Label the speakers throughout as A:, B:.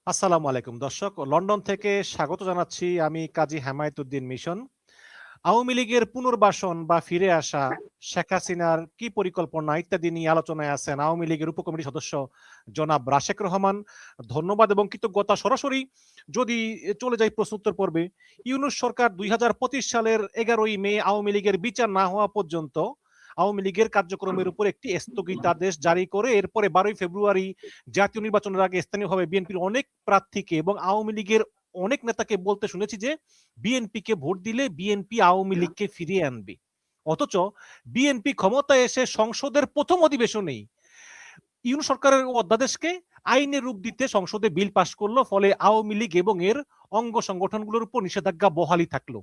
A: আসসালামু আলাইকুম দর্শক, লন্ডন থেকে স্বাগত জানাচ্ছি আমি কাজী হেমায়েতুদ্দিন মিশন। আওয়ামী লীগের পুনর্বাসন বা ফিরে আসা, শেখ হাসিনার কি পরিকল্পনা ইত্যাদি নিয়ে আলোচনায় আছেন আওয়ামী লীগের উপকমিটির সদস্য জনাব রাশেক রহমান। ধন্যবাদ এবং কৃতজ্ঞতা। সরাসরি যদি চলে যাই প্রশ্নোত্তর পর্বে, ইউনূস সরকার ২০২৫ সালের ১১ই মে আওয়ামী লীগের বিচার না হওয়া পর্যন্ত আওয়ামী লীগের কার্যক্রমের উপর একটি স্থগিতাদেশ জারি করে এরপরে ১২ই ফেব্রুয়ারি জাতীয় নির্বাচনের আগে স্থানীয়ভাবে বিএনপির অনেক প্রার্থীকে এবং আওয়ামী লীগের অনেক নেতাকে বলতে শুনেছি যে বিএনপিকে ভোট দিলে বিএনপি আওয়ামী লীগকে ফিরিয়ে আনবে। অথচ বিএনপি ক্ষমতায় এসে সংসদের প্রথম অধিবেশনেই ইউনূস সরকারের অধ্যাদেশকে আইনের রূপ দিতে সংসদে বিল পাশ করলো, ফলে আওয়ামী লীগ এবং এর অঙ্গ সংগঠনগুলোর উপর নিষেধাজ্ঞা বহালই থাকলো।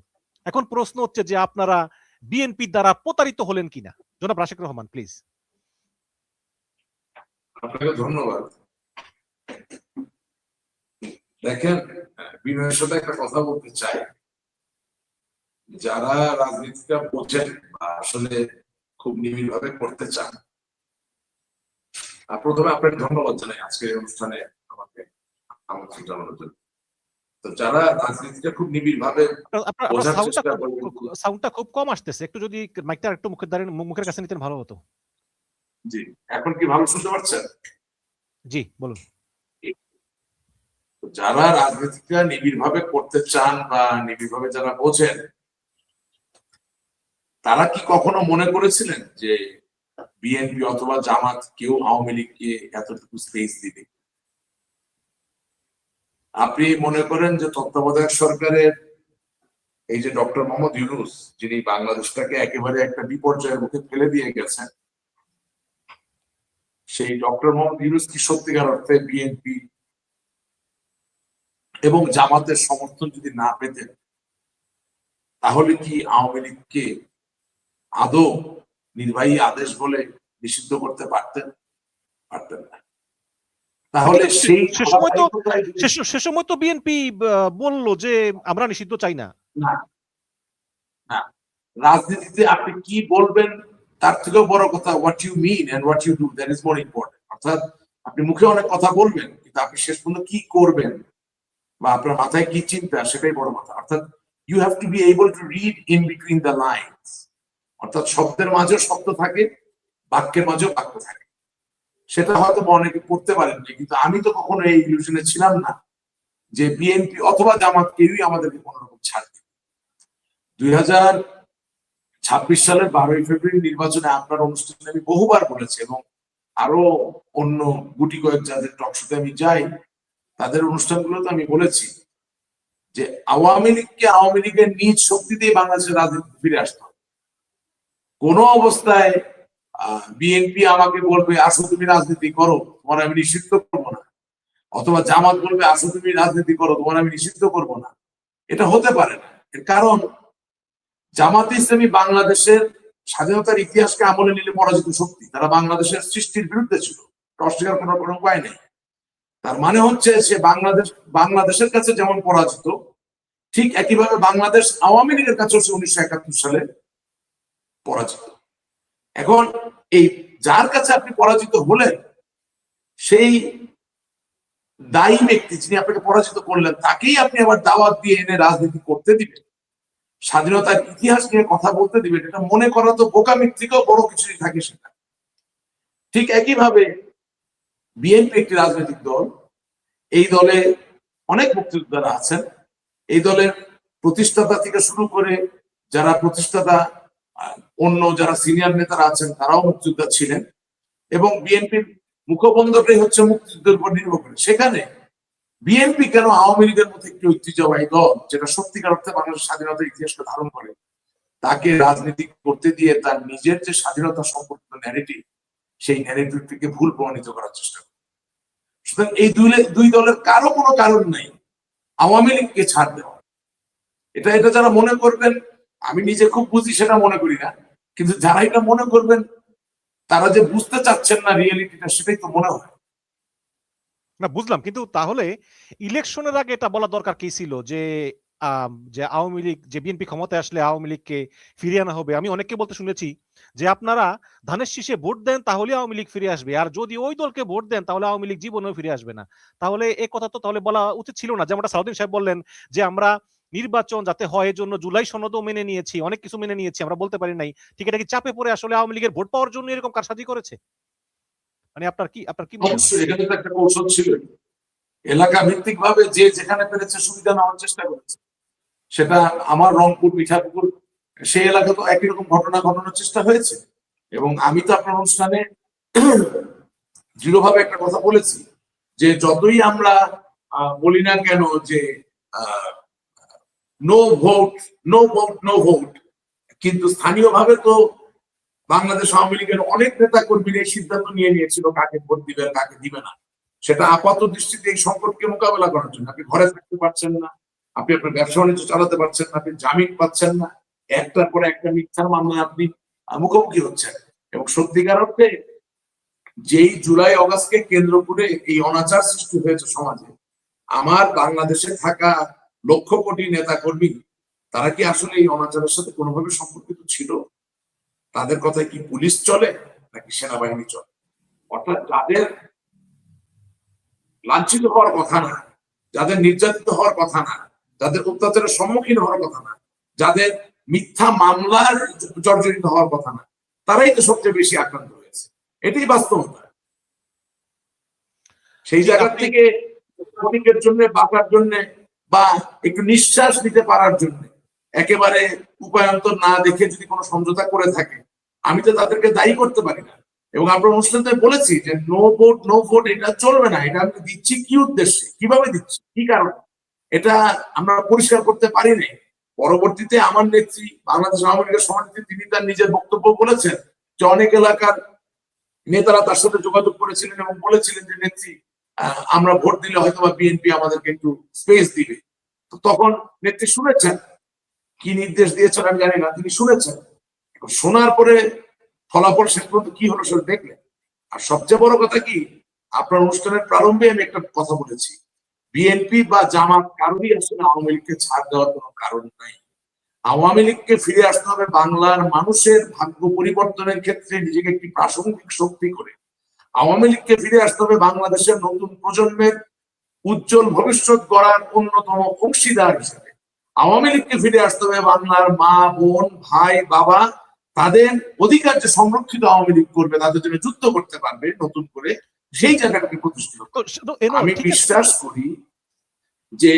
A: এখন প্রশ্ন হচ্ছে যে আপনারা বিএনপি দ্বারা প্রতারিত হলেন কিনা? জনাব রাশেক রহমান, প্লিজ।
B: আপনাকে ধন্যবাদ। দেখেন, বিনয়ের সাথে একটা কথা বলতে চাই। যারা রাজনীতিটা বোঝেন বা আসলে খুব নিবিড় ভাবে করতে চান, প্রথমে আপনাকে ধন্যবাদ জানাই আজকের অনুষ্ঠানে আমাকে আমন্ত্রণ জানানোর জন্য। তো যারা রাজনীতিটা খুব নিবিড় ভাবে বোঝার চেষ্টা করবেন।
A: সাউন্ডটা খুব কম আসতেছে, একটু যদি মাইকটা একটু মুখের কাছে নিতেন ভালো হতো।
B: জি, এখন কি ভালো শুনতে পাচ্ছেন?
A: জি বলুন।
B: যারা রাজনীতিটা নিবিড় ভাবে করতে চান বা নিবিড় ভাবে যারা বোঝেন, তারা কি কখনো মনে করেছিলেন যে বিএনপি অথবা জামাত কেউ আওয়ামী লীগকে এতটুকু স্পেস দিবে? আপনি মনে করেন যে তত্ত্বাবধায়ক সরকারের এই যে ডক্টর মোহাম্মদ ইউনূস, যিনি বাংলাদেশটাকে একেবারে একটা বিপর্যয়ের মুখে ফেলে দিয়ে গেছেন, সেই ডক্টর মোহাম্মদ ইউনূস কি সত্যিকার অর্থে বিএনপি এবং জামাতের সমর্থন যদি না পেতেন, তাহলে কি আওয়ামী লীগকে আদৌ নির্বাহী আদেশ বলে নিষিদ্ধ করতে পারতেন? পারতেন না। তাহলে সেই
A: সে সময় তো বিএনপি বললো যে আমরা নিষিদ্ধ চাই না।
B: না, রাজনীতিতে আপনি কি বলবেন তার থেকেও বড় কথা what you mean and what you do, that is more important. অর্থাৎ আপনি মুখে অনেক কথা বলবেন, কিন্তু আপনি শেষ পর্যন্ত কি করবেন বা আপনার মাথায় কি চিন্তা, সেটাই বড় কথা। অর্থাৎ you have to be able to read in between the lines. অর্থাৎ শব্দের মাঝেও শব্দ থাকে, বাক্যের মাঝেও বাক্য থাকে। সেটা হয়তো অনেকে করতে পারেন, কিন্তু আমি তো কখনো এই ইলিউশনে ছিলাম না যে বিএনপি অথবা জামাত কেউই আমাদেরকে কোন রকম ছাড় দেবে। ২০২৬ সালের ১২ই ফেব্রুয়ারি নির্বাচনে আপনার অনুষ্ঠানে আমি বহুবার বলেছি, এবং আরো অন্য গুটি কয়েক যাদের টকশোতে আমি যাই, তাদের অনুষ্ঠানগুলোতে আমি বলেছি যে আওয়ামী লীগকে আওয়ামী লীগের নিজ শক্তি দিয়ে বাংলাদেশের রাজনীতি ফিরে আসতে হবে। কোন অবস্থায় বিএনপি আমাকে বলবে আসো তুমি রাজনীতি করো, তোমার আমি নিষিদ্ধ করবো না, অথবা জামাত বলবে আসো তুমি রাজনীতি করো, তোমার আমি নিষিদ্ধ করবো না, এটা হতে পারে না। এর কারণ জামাত ইসলামী বাংলাদেশের স্বাধীনতার ইতিহাসকে আমলে নিলে পরাজিত শক্তি। তারা বাংলাদেশের সৃষ্টির বিরুদ্ধে ছিল, অস্বীকার করার কোনো উপায় নেই। তার মানে হচ্ছে সে বাংলাদেশের কাছে যেমন পরাজিত, ঠিক একইভাবে বাংলাদেশ আওয়ামী লীগের কাছেও সে ১৯৭১ সালে পরাজিত। এখন এই যার কাছে আপনি পরাজিত হলেন, সেই দায়ী ব্যক্তি যিনি আপনাকে পরাজিত করলেন, তাকেই আপনি আবার দাওয়াত দিয়ে এনে রাজনীতি করতে দিবেন, স্বাধীনতার ইতিহাস নিয়ে কথা বলতে দিবেন, এটা মনে করা তো বোকামির থেকেও বড় কিছুই থাকে সেটা। ঠিক একইভাবে বিএনপি একটি রাজনৈতিক দল। এই দলে অনেক মুক্তিযোদ্ধারা আছেন। এই দলের প্রতিষ্ঠাতা থেকে শুরু করে যারা প্রতিষ্ঠাতা, অন্য যারা সিনিয়র নেতারা আছেন, তারাও মুক্তিযোদ্ধা ছিলেন, এবং বিএনপির মুখবন্ধটাই হচ্ছে মুক্তিযুদ্ধের উপর নির্ভর করে। সেখানে বিএনপি কেন আওয়ামী লীগের মধ্যে একটি ঐতিহ্যবাহী দল, যেটা সত্যিকার অর্থে বাংলাদেশের স্বাধীনতার ইতিহাসকে ধারণ করে, তাকে রাজনীতি করতে দিয়ে তার নিজের যে স্বাধীনতা সম্পর্কিত ন্যারেটিভ, সেই ন্যারেটিভ থেকে ভুল প্রমাণিত করার চেষ্টা করে। সুতরাং এই দুই দলের কারো কোনো কারণ নেই আওয়ামী লীগকে ছাড় দেওয়া। এটা যারা মনে করবেন, আমি নিজে খুব বুঝি সেটা মনে করি না, কিন্তু যারা এটা মনে করবেন তারা যে বুঝতে চাচ্ছেন না রিয়েলিটিটা, সেটাই তো মনে হয়।
A: না বুঝলাম, কিন্তু তাহলে ইলেকশনের আগে এটা বলা দরকার কি ছিল যে যে আওয়ামী লীগ, যে বিএনপি ক্ষমতায় আসলে আওয়ামী লীগকে ফিরিয়ে আনা হবে, আমি অনেককে বলতে শুনেছি যে আপনারা ধানের শীষে ভোট দেন তাহলে আওয়ামী লীগ ফিরে আসবে, আর যদি ওই দলকে ভোট দেন তাহলে আওয়ামী লীগ জীবনেও ফিরে আসবে না। তাহলে এই কথা তো তাহলে বলা উচিত ছিল না। যেমনটা সাউদ্দিন সাহেব বললেন যে আমরা নির্বাচন যাতে হয় এর জন্য জুলাই সনদও মেনে নিয়েছি, অনেক কিছু মেনে নিয়েছি, আমরা বলতে পারি নাই। ঠিক, এটা কি চাপে পড়ে আসলে আওয়ামী লীগের ভোট পাওয়ার জন্য এরকম কারসাজি করেছে? মানে আপনার কি মনে হয়?
B: অবশ্যই এখানে তো একটা কৌশল ছিল। এলাকা ভিত্তিক ভাবে যে যেখানে পেরেছে সুবিধা নেওয়ার চেষ্টা করেছে। সেটা আমার রংপুর, মিঠাপুকুর, সেই এলাকা তো একই রকম ঘটনা ঘটানোর চেষ্টা হয়েছে। এবং আমি তো আপনার অনুষ্ঠানে দৃঢ়ভাবে একটা কথা বলেছি যে যতই আমরা বলি না কেন যে no vote, no vote, no vote, কিন্তু স্থানীয়ভাবে তো বাংলাদেশ আওয়ামী লীগের অনেক নেতা কর্মীরা এই সিদ্ধান্ত নিয়ে নিয়েছিল কাকে ভোট দিবে কাকে দিবে না। সেটা আপাত দৃষ্টিতে এই সংকটকে মোকাবেলা করার জন্য। আপনি ঘরে থাকতে পারছেন না, আপনি আপনার ব্যবসা বাণিজ্য চালাতে পারছেন না, আপনি জামিন পাচ্ছেন না, একটার পরে একটা মিথ্যার মামলায় আপনি মুখোমুখি হচ্ছেন। এবং সত্যিকার অর্থে যেই জুলাই অগাস্টকে কেন্দ্র করে এই অনাচার সৃষ্টি হয়েছে সমাজে, আমার বাংলাদেশে থাকা লক্ষ কোটি নেতা কর্মী তারা কি আসলে এই অনাচারের সাথে কোনোভাবে সম্পর্কিত ছিল? তাদের কথায় কি পুলিশ চলে নাকি সেনাবাহিনী চলে? অর্থাৎ যাদের লাঞ্ছিত হওয়ার কথা না, যাদের নির্যাতিত হওয়ার কথা না, যাদের অত্যাচারের সম্মুখীন হওয়ার কথা না, যাদের মিথ্যা মামলার জর্জরিত হওয়ার কথা না, তারাই তো সবচেয়ে বেশি আক্রান্ত হয়েছে। এটাই বাস্তবতা। সেই জায়গা থেকে প্রতীকের জন্য, বাঁচার জন্য, বা একটু নিঃশ্বাস নিতে পারার জন্য একেবারে উপায়ন্তর না দেখে যদি কোনো সমঝোতা করে থাকে, আমি তো তাদেরকে দায়ী করতে পারি না। এবং আমরা অনুষ্ঠানে বলেছি যে নো ভোট, নো ভোট এটা চলবে না। এটা আমি দিচ্ছি কি উদ্দেশ্যে, কিভাবে দিচ্ছি, কি কারণে, এটা আমরা পরিষ্কার করতে পারি নাই। পরবর্তীতে আমার নেত্রী, বাংলাদেশ আওয়ামী লীগের সভানেত্রী, তিনি তার নিজের বক্তব্য বলেছেন যে অনেক এলাকার নেতারা তার সাথে যোগাযোগ করেছিলেন এবং বলেছিলেন যে নেত্রী আমরা ভোট দিলে হয়তো বা বিএনপি আমাদেরকে একটু স্পেস দিবে। তো তখন নেত্রী শুনেছেন, কি নির্দেশ দিয়েছেন আমি জানি না, তিনি শুনেছেন। শোনার পরে ফলাফল শেষ পর্যন্ত কি হলো সেটা দেখলেন। আর সবচেয়ে বড় কথা কি, আপনার অনুষ্ঠানের প্রারম্ভে আমি একটা কথা বলেছি, বিএনপি বা জামাত কারোরই আসলে আওয়ামী লীগকে ছাড় দেওয়ার কোনো কারণ নাই। আওয়ামী লীগকে ফিরে আসতে হবে বাংলার মানুষের ভাগ্য পরিবর্তনের ক্ষেত্রে নিজেকে একটি প্রাসঙ্গিক শক্তি করে। আওয়ামী লীগকে ফিরে আসতে হবে বাংলাদেশের নতুন প্রজন্মের উজ্জ্বল ভবিষ্যৎ গড়ার অন্যতম অংশীদার হিসেবে। আওয়ামী লীগকে ফিরে আসতে হবে বাংলার মা, বোন, ভাই, বাবা, তাদের অধিকার যে সংরক্ষিত আওয়ামী লীগ করবে, তাদের জন্য যুদ্ধ করতে পারবে নতুন করে, সেই জায়গাটাকে প্রতিষ্ঠিত। আমি বিশ্বাস করি যে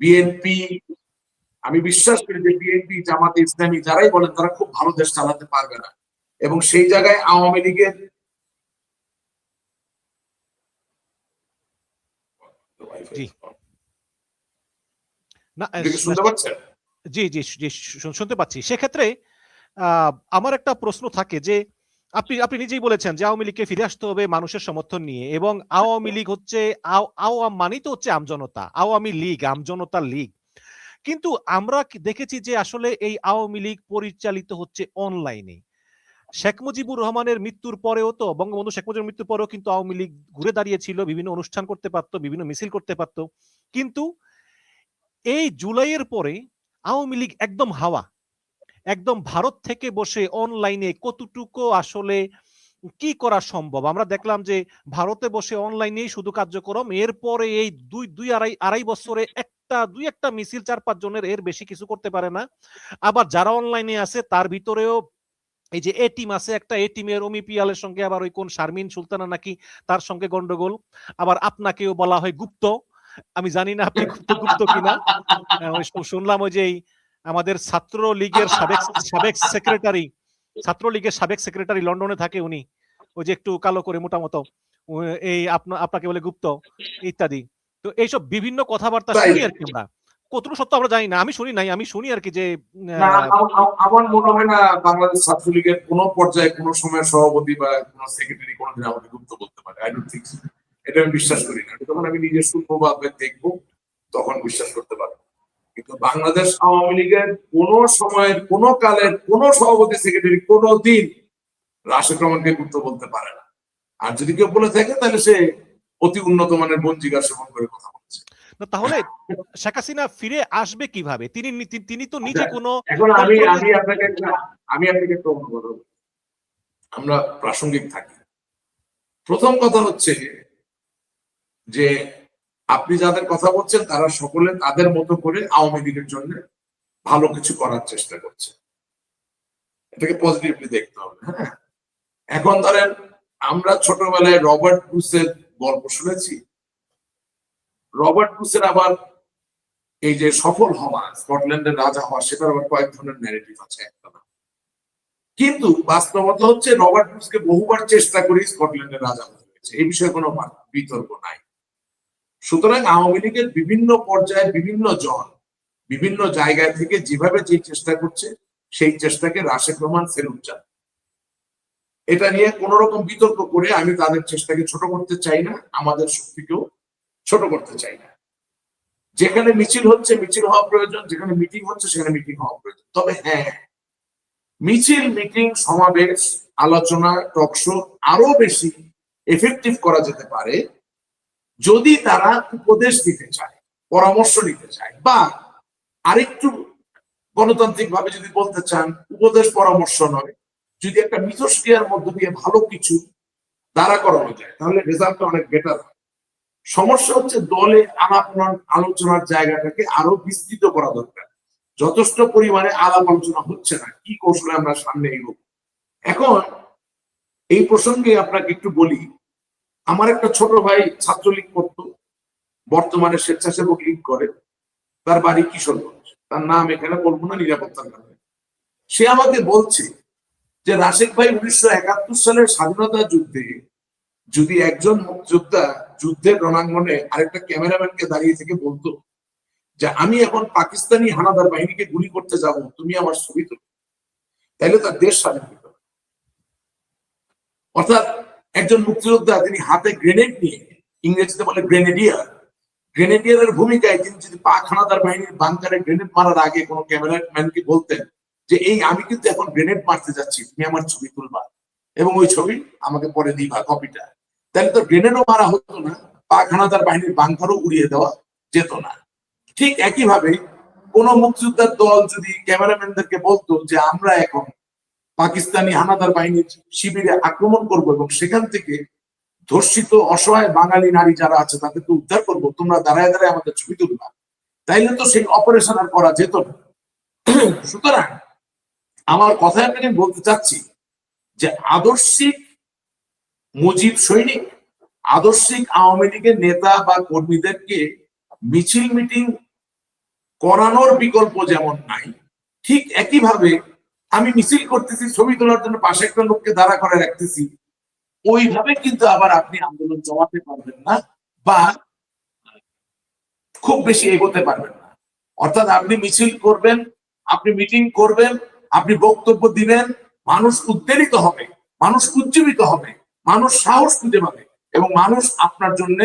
B: বিএনপি, আমি বিশ্বাস করি যে বিএনপি, জামাতে ইসলামী যারাই বলেন তারা খুব ভালো দেশ চালাতে পারবে না। এবং সেই জায়গায় আওয়ামী লীগের শুনতে পাচ্ছেন?
A: জি জি জি শুনতে পাচ্ছি। সেক্ষেত্রে আমার একটা প্রশ্ন থাকে যে আপনি নিজেই বলেছেন যে আওয়ামী লীগকে ফিরে আসতে হবে মানুষের সমর্থন নিয়ে, এবং আওয়ামী লীগ হচ্ছে আওয়াম মানেই তো হচ্ছে আমজনতা, আওয়ামী লীগ আমজনতার লীগ। কিন্তু আমরা দেখেছি যে আসলে এই আওয়ামী লীগ পরিচালিত হচ্ছে অনলাইনে। শেখ মুজিবুর রহমানের মৃত্যুর পরেও তো, বঙ্গবন্ধু শেখ মুজিবুর মৃত্যুর পরেও কিন্তু আওয়ামী লীগ ঘুরে দাঁড়িয়েছিল, বিভিন্ন অনুষ্ঠান করতে পারতো, বিভিন্ন মিছিল করতে পারতো। কিন্তু এই জুলাইয়ের পরে আওয়ামী লীগ একদম হাওয়া, একদম ভারত থেকে বসে অনলাইনে কতটুকু আসলে কি করা সম্ভব? আমরা দেখলাম যে ভারতে বসে অনলাইনেই শুধু কার্যক্রম, এরপরে এই দুই আড়াই বছরে দুই একটা মিছিল 4-5 জনের, এর বেশি কিছু করতে পারে না। আবার যারা অনলাইনে আছে তার ভিতরেও এই যে এ টিম আছে, একটা এ টিমের অমি পিয়ালের সঙ্গে আবার ওই কোন শারমিন সুলতানা নাকি তার সঙ্গে গন্ডগোল। আবার আপনাকেও বলা হয় গুপ্ত, আমি জানি না আপনি গুপ্ত কিনা। শুনলাম ওই যে আমাদের ছাত্রলীগের সাবেক সেক্রেটারি লন্ডনে থাকে, উনি ওই যে একটু কালো করে মোটা মতো, এই আপনাকে বলে গুপ্ত ইত্যাদি। তো এইসব বিভিন্ন কথাবার্তা শুনি আর কি, আমরা কতটুকু সত্য আমরা জানি না, আমি শুনি নাই, আমি শুনি আর কি যে
B: আমার মনে হয় না বাংলাদেশ ছাত্রলীগের কোন পর্যায়ে কোন সময় সভাপতি বা কোন সেক্রেটারি কোনদিন আমাকে গুপ্ত বলতে পারে। I don't think so. এটা আমি বিশ্বাস করি না। যখন আমি নিজের সুপ্রভাবে দেখবো তখন বিশ্বাস করতে পারবো। কিন্তু বাংলাদেশ আওয়ামী লীগের কোন সময়ের, কোন কালের, কোন সভাপতি সেক্রেটারি কোনদিন রাশেদ রহমানকে গুপ্ত বলতে পারে না। আর যদি কেউ বলে থাকে তাহলে সে অতি উন্নত মানের বঞ্জিকার সেবন করে কথা বলছে।
A: তাহলে শেখ হাসিনা ফিরে আসবে কিভাবে? তিনি তো নিজে কোনো
B: এখন আমি আপনাকে একটা অনুরোধ করব। আমরা প্রাসঙ্গিক থাকি। প্রথম কথা হচ্ছে যে আপনি যাদের কথা বলছেন তারা সকলে তাদের মতো করে আওয়ামী লীগের জন্য ভালো কিছু করার চেষ্টা করছে, এটাকে পজিটিভলি দেখতে হবে। হ্যাঁ, এখন ধরেন আমরা ছোটবেলায় রবার্ট ব্রুসের গল্প শুনেছি। রবার্ট ব্রুসের আবার এই যে সফল হওয়া, স্কটল্যান্ডের রাজা হওয়া, সেটার আবার কয়েক ধরনের ন্যারেটিভ আছে, একটা না। কিন্তু বাস্তবতা হচ্ছে রবার্ট ব্রুসকে বহুবার চেষ্টা করে স্কটল্যান্ডের রাজা হতে হয়েছে, এই বিষয়ে কোনো বিতর্ক নাই। সুতরাং আওয়ামী লীগের বিভিন্ন পর্যায়ে বিভিন্ন জন বিভিন্ন জায়গায় থেকে যেভাবে যে চেষ্টা করছে, সেই চেষ্টাকে রাশেদ রহমান সেলুট জানায়। এটা নিয়ে কোন রকম বিতর্ক করে আমি তাদের চেষ্টাকে ছোট করতে চাই না, আমাদের শক্তিকেও ছোট করতে চাই না। যেখানে মিছিল হচ্ছে মিছিল হওয়া প্রয়োজন, যেখানে মিটিং হচ্ছে সেখানে মিটিং হওয়া প্রয়োজন। তবে হ্যাঁ, মিছিল, মিটিং, সমাবেশ, আলোচনা, টকশো আরো বেশি এফেক্টিভ করা যেতে পারে যদি তারা উপদেশ দিতে চায়, পরামর্শ নিতে চায়, বা আরেকটু গণতান্ত্রিক ভাবে যদি বলতে চান, উপদেশ পরামর্শ নয়, যদি একটা মিথস্ক্রিয়ার মধ্য দিয়ে ভালো কিছু দাঁড়া করানো যায়, তাহলে রেজাল্টটা অনেক বেটার হয়। সমস্যা হচ্ছে দলে আলাপ আলোচনার জায়গাটাকে আরো বিস্তৃত করা দরকার। যথেষ্ট পরিমাণে আলাপ আলোচনা হচ্ছে না, কি কৌশলে আমরা সামনে এগোব। এখন এই প্রসঙ্গে আপনাকে একটু বলি, আমার একটা ছোট ভাই ছাত্রলীগ করত, বর্তমানে স্বেচ্ছাসেবক লীগ করে, তার বাড়ি কিশোরগঞ্জ, তার নাম এখানে বলবো না নিরাপত্তার কারণে। সে আমাকে বলছে যে রাশেদ ভাই, 1971 সালের স্বাধীনতা যুদ্ধে যদি একজন মুক্তিযোদ্ধা যুদ্ধের রণাঙ্গনে আরেকটা ক্যামেরাম্যানকে দাঁড়িয়ে থেকে বলতো যে আমি এখন পাকিস্তানি হানাদার বাহিনীকে গুলি করতে যাব, তুমি আমার ছবি তুলো, তাইলে তার দেশ স্বাধীন হতো। অর্থাৎ একজন মুক্তিযোদ্ধা তিনি হাতে গ্রেনেড নিয়ে, ইংরেজিতে বলে গ্রেনেডিয়ার, গ্রেনেডিয়ারের ভূমিকায় তিনি যদি পাক হানাদার বাহিনীর বাংকারে গ্রেনেড মারার আগে কোনো ক্যামেরাম্যানকে বলতেন যে এই আমি কিন্তু এখন গ্রেনেড মারতে যাচ্ছি, তুমি আমার ছবি তুলবা এবং ওই ছবি আমাকে পরে দিবা কপিটা, তাহলে তো গ্রেনেডও মারা হতো না, পাক হানাদার বাহিনীর বাংকারও উড়িয়ে দেওয়া যেত না। ঠিক একইভাবে কোন মুক্তিযোদ্ধার দল যদি ক্যামেরাম্যানদেরকে বলতো যে আমরা এখন পাকিস্তানি হানাদার বাহিনীর শিবিরে আক্রমণ করব এবং সেখান থেকে ধর্ষিত অসহায় বাঙালি নারী যারা আছে তাদেরকে উদ্ধার করবো, তোমরা দাঁড়ায় দাঁড়ায় আমাদের ছবি তুলবা, তাইলে তো সেই অপারেশন আর করা যেত না। সুতরাং আমার কথায় আপনাকে বলতে চাচ্ছি যে আদর্শিক মুজিব সৈনিক, আদর্শিক আওয়ামী লীগের নেতা বা কর্মীদেরকে মিছিল মিটিং করানোর বিকল্প যেমন নাই, ঠিক একইভাবে আমি মিছিল করতেছি, ছবি তোলার জন্য পাশে একটা লোককে দাঁড়া করে রাখতেছি, ওইভাবে কিন্তু আবার আপনি আন্দোলন জমাতে পারবেন না বা খুব বেশি এগোতে পারবেন না। অর্থাৎ আপনি মিছিল করবেন, আপনি মিটিং করবেন, আপনি বক্তব্য দিবেন, মানুষ উদ্বেলিত হবে, মানুষ উজ্জীবিত হবে, মানুষ সাহস খুঁজে পাবে এবং মানুষ আপনার জন্য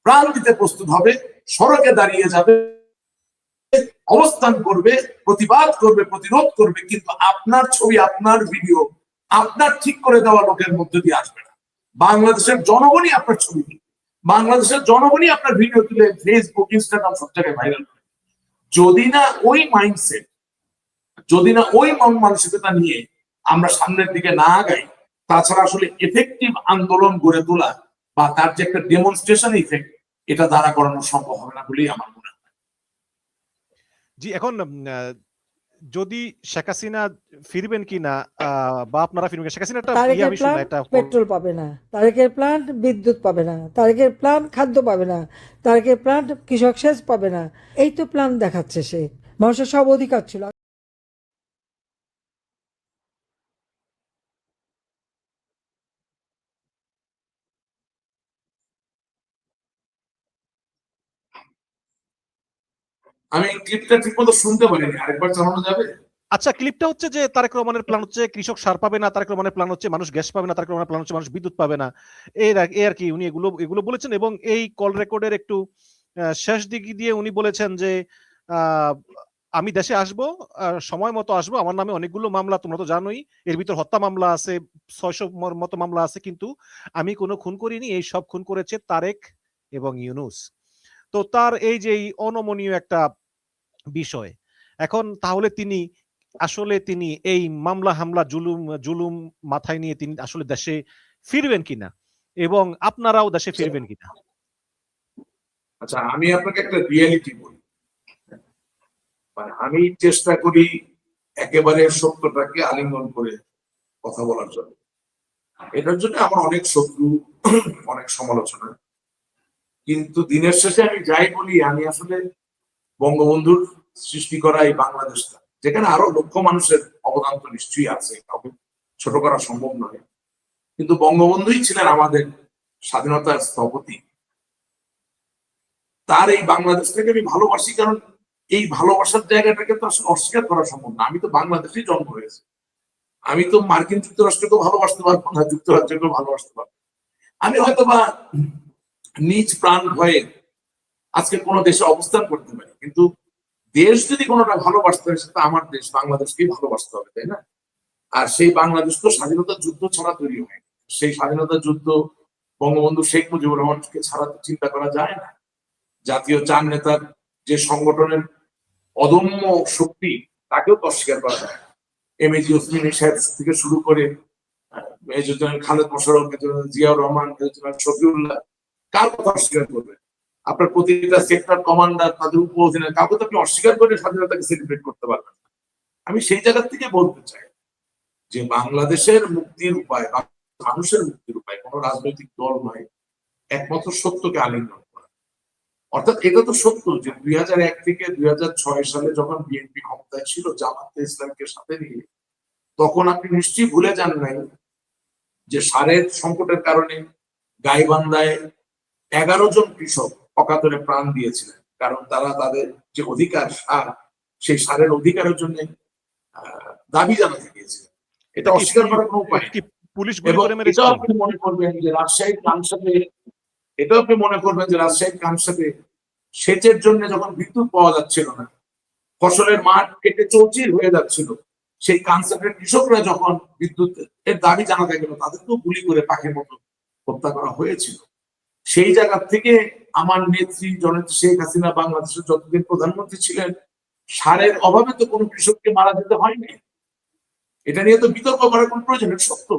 B: প্রাণ দিতে প্রস্তুত হবে, সড়কে দাঁড়িয়ে যাবে, অবস্থান করবে, প্রতিবাদ করবে, প্রতিরোধ করবে, কিন্তু আপনার ছবি, আপনার ভিডিও, আপনার ঠিক করে দেওয়া লোকের মধ্যে দিয়ে আসবে না। বাংলাদেশের জনগণই আপনার ছবি তুলবে, বাংলাদেশের জনগণই আপনার ভিডিও তুলে ফেসবুক, ইনস্টাগ্রাম সব জায়গায় ভাইরাল করে। যদি না ওই মাইন্ডসেট, যদি না ওই মন মানসিকতা নিয়ে আমরা সামনের দিকে না আগাই, তাছাড়া আসলে এফেক্টিভ আন্দোলন গড়ে তোলা বা তার যে একটা ডেমনস্ট্রেশন ইফেক্ট, এটা দ্বারা করানো সম্ভব হবে না বলেই আমার মনে হয়।
A: জি, এখন যদি শেখ হাসিনা ফিরবেন কিনা বা আপনারা ফিরবেন, শেখ হাসিনা
C: পেট্রোল পাবে না, তারেকের প্ল্যান বিদ্যুৎ পাবে না, তারেকের প্ল্যান খাদ্য পাবে না, তারেকের প্ল্যান কৃষক সেচ পাবে না, এই তো প্ল্যান দেখাচ্ছে সে। মানুষের সব অধিকার ছিল।
B: আমি ক্লিপটা ঠিক মতো শুনতে পারিনি, আরেকবার চালানো যাবে?
A: আচ্ছা, ক্লিপটা হচ্ছে যে তারেক রহমানের প্ল্যান হচ্ছে কৃষক সার পাবে না, তারেক রহমানের প্ল্যান হচ্ছে মানুষ গ্যাস পাবে না, তারেক রহমানের প্ল্যান হচ্ছে মানুষ বিদ্যুৎ পাবে না, এই আর কি উনি এগুলো বলেছেন। এবং এই কল রেকর্ডের একটু শেষ দিক দিয়ে উনি বলেছেন যে আমি দেশে আসবো, সময় মতো আসবো, আমার নামে অনেকগুলো মামলা, তোমরা তো জানোই, এর ভিতর হত্যা মামলা আছে, 600 মতো মামলা আছে, কিন্তু আমি কোনো খুন করিনি, এই সব খুন করেছে তারেক এবং ইউনূস। তো তার এই যে এই অনমনীয় একটা বিষয়, এখন তাহলে তিনি এই মামলা হামলা জুলুম জুলুম মাথায় নিয়ে তিনি আসলে দেশে ফিরবেন কিনা এবং আপনারাও দেশে ফিরবেন কিনা?
B: আচ্ছা, আমি আপনাকে একটা রিয়েলিটি বলি। মানে আমি চেষ্টা করি একেবারে সত্যটাকে আলিঙ্গন করে কথা বলার জন্য। এটার জন্য আমার অনেক শত্রু, অনেক সমালোচনা, কিন্তু দিনের শেষে আমি যাই বলি, আমি আসলে বঙ্গবন্ধুর সৃষ্টি করা এই বাংলাদেশটা, যেখানে আরো লক্ষ মানুষের অবদান তো নিশ্চয়ই আছে, কাউকে ছোট করা সম্ভব নয়, কিন্তু বঙ্গবন্ধুই ছিলেন আমাদের স্বাধীনতার স্থপতি। তার এই বাংলাদেশটাকে আমি ভালোবাসি, কারণ এই ভালোবাসার জায়গাটাকে তো আসলে অস্বীকার করা সম্ভব না। আমি তো বাংলাদেশেই জন্ম হয়েছে, আমি তো মার্কিন যুক্তরাষ্ট্রকেও ভালোবাসতে পারবো না, যুক্তরাজ্যকেও ভালোবাসতে পারবো। আমি হয়তো বা নিজ প্রাণ ভয়ে আজকে কোনো দেশে অবস্থান করতে পারি, কিন্তু দেশ যদি কোনোটা ভালোবাসতে হয় সেটা আমার দেশ বাংলাদেশকেই ভালোবাসতে হবে, তাই না? আর সেই বাংলাদেশ তো স্বাধীনতা যুদ্ধ ছাড়া তৈরি হয়। সেই স্বাধীনতা যুদ্ধ বঙ্গবন্ধু শেখ মুজিবুর রহমানকে ছাড়া তো চিন্তা করা যায় না। জাতীয় চার নেতার যে সংগঠনের অদম্য শক্তি, তাকেও তো অস্বীকার করা যায়। এমএজি ওসমানী সাহেব থেকে শুরু করে major general Khaled Mosharraf, major general Ziaur Rahman, major general Shafiullah, কার কথা অস্বীকার করবে? আপনার প্রতিটা সেক্টর কমান্ডার, তাদের উপ অধিনায়ক, কাউকে তো আপনি অস্বীকার করে স্বাধীনতাকে সেলিব্রেট করতে পারবেন না। আমি সেই জায়গা থেকে বলতে চাই যে বাংলাদেশের মুক্তির উপায়, মানুষের মুক্তির উপায় কোনো রাজনৈতিক দল নয়, একমাত্র সত্যকে আলিঙ্গন করা। অর্থাৎ এটা তো সত্য যে 2001 থেকে 2006 সালে যখন বিএনপি ক্ষমতায় ছিল জামায়াতে ইসলামকে সাথে নিয়ে, তখন আপনি নিশ্চয়ই ভুলে যান নাই যে সারের সংকটের কারণে গাইবান্ধায় 11 জন কৃষক অকাতরে প্রাণ দিয়েছিলেন, কারণ তারা তাদের যে অধিকার সার, সেই সারের অধিকারের জন্য দাবি জানাতে গিয়েছিলেন। এটা অস্বীকার করার কোনো উপায় নেই।
A: পুলিশ গুলি
B: এবং
A: করে মেরেছে।
B: এটাও আপনি মনে করবেন যে রাজশাহীর কামসাতে, এটাও আপনি মনে করবেন যে রাজশাহীর কামসাতে সেচের জন্য যখন বিদ্যুৎ পাওয়া যাচ্ছিল না, ফসলের মাঠ কেটে চৌচির হয়ে যাচ্ছিল, সেই কানসার্টের কৃষকরা যখন বিদ্যুৎ এর দাবি জানাতে গেল, তাদেরকেও গুলি করে পাখির মতো হত্যা করা হয়েছিল। সেই জায়গা থেকে আমার নেত্রী জননেত্রী শেখ হাসিনা বাংলাদেশের যতদিন প্রধানমন্ত্রী ছিলেন, সারের অভাবে তো কোনো কৃষককে মারা যেতে হয়নি। এটা নিয়ে তো বিতর্ক করার কোনো প্রয়োজন নেই, সত্য।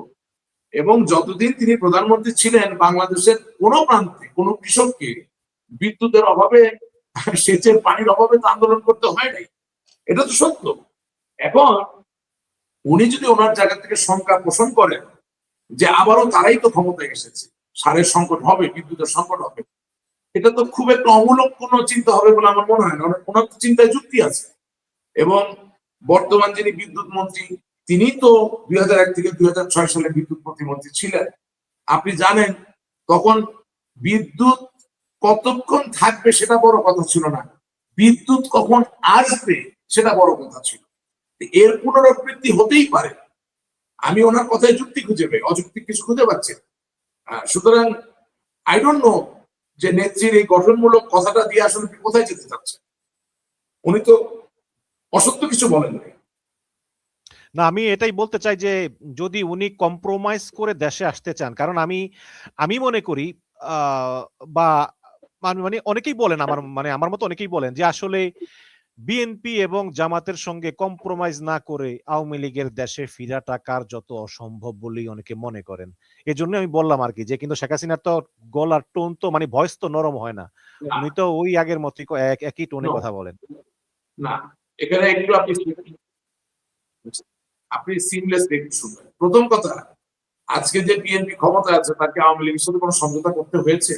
B: এবং যতদিন তিনি প্রধানমন্ত্রী ছিলেন, বাংলাদেশের কোনো প্রান্তে কোনো কৃষককে বিদ্যুতের অভাবে, সেচের পানির অভাবে তো আন্দোলন করতে হয় নাই। এটা তো সত্য। এখন উনি যদি ওনার জায়গা থেকে শঙ্কা পোষণ করেন যে আবারও তারাই তো ক্ষমতায় এসেছে, সারের সংকট হবে, বিদ্যুতের সংকট হবে, এটা তো খুব একটা অমূলক কোনো চিন্তা হবে বলে আমার মনে হয় না। ওনার তো চিন্তায় যুক্তি আছে। এবং বর্তমান যিনি বিদ্যুৎ মন্ত্রী, তিনি তো 2001 থেকে 2006 সালে বিদ্যুৎ প্রতিমন্ত্রী ছিলেন। আপনি জানেন তখন বিদ্যুৎ কতক্ষণ থাকবে সেটা বড় কথা ছিল না, বিদ্যুৎ কখন আসবে সেটা বড় কথা ছিল। এর পুনরাবৃত্তি হতেই পারে। আমি ওনার কথায় যুক্তি খুঁজে পাই, অযৌক্তিক কিছু খুঁজে পাচ্ছি। সুতরাং আই ডোন্ট নো যে নেত্রীর এই গঠনমূলক কথাটা দিয়ে আসলে কোথায় যেতে চাচ্ছে। উনি তো অসত্য কিছু বলেন নাই।
A: না, আমি এটাই বলতে চাই যে যদি উনি কম্প্রোমাইজ করে দেশে আসতে চান, কারণ আমি মনে করি বা মানে অনেকেই বলেন, আমার মতো অনেকেই বলেন যে আসলে বিএনপি এবং জামাতের সঙ্গে কম্প্রোমাইজ না করে আওয়ামী লীগের দেশে ফিরাটা কার্যত অসম্ভব বলেই অনেকে মনে করেন। এজন্য আমি বললাম আর কি, যে কিন্তু শেখ হাসিনার তো গলার টোন তো ভয়েস তো নরম হয় না, উনি তো ওই আগের মতোই একই টোনে কথা বলেন।
B: না, এখানে একটু আপনি সিমলেস একটু শুনবেন। প্রথম কথা, আজকে যে বিএনপি ক্ষমতা আছে তাকে আওয়ামী লীগের সাথে কোনো সমঝোতা করতে হয়েছে?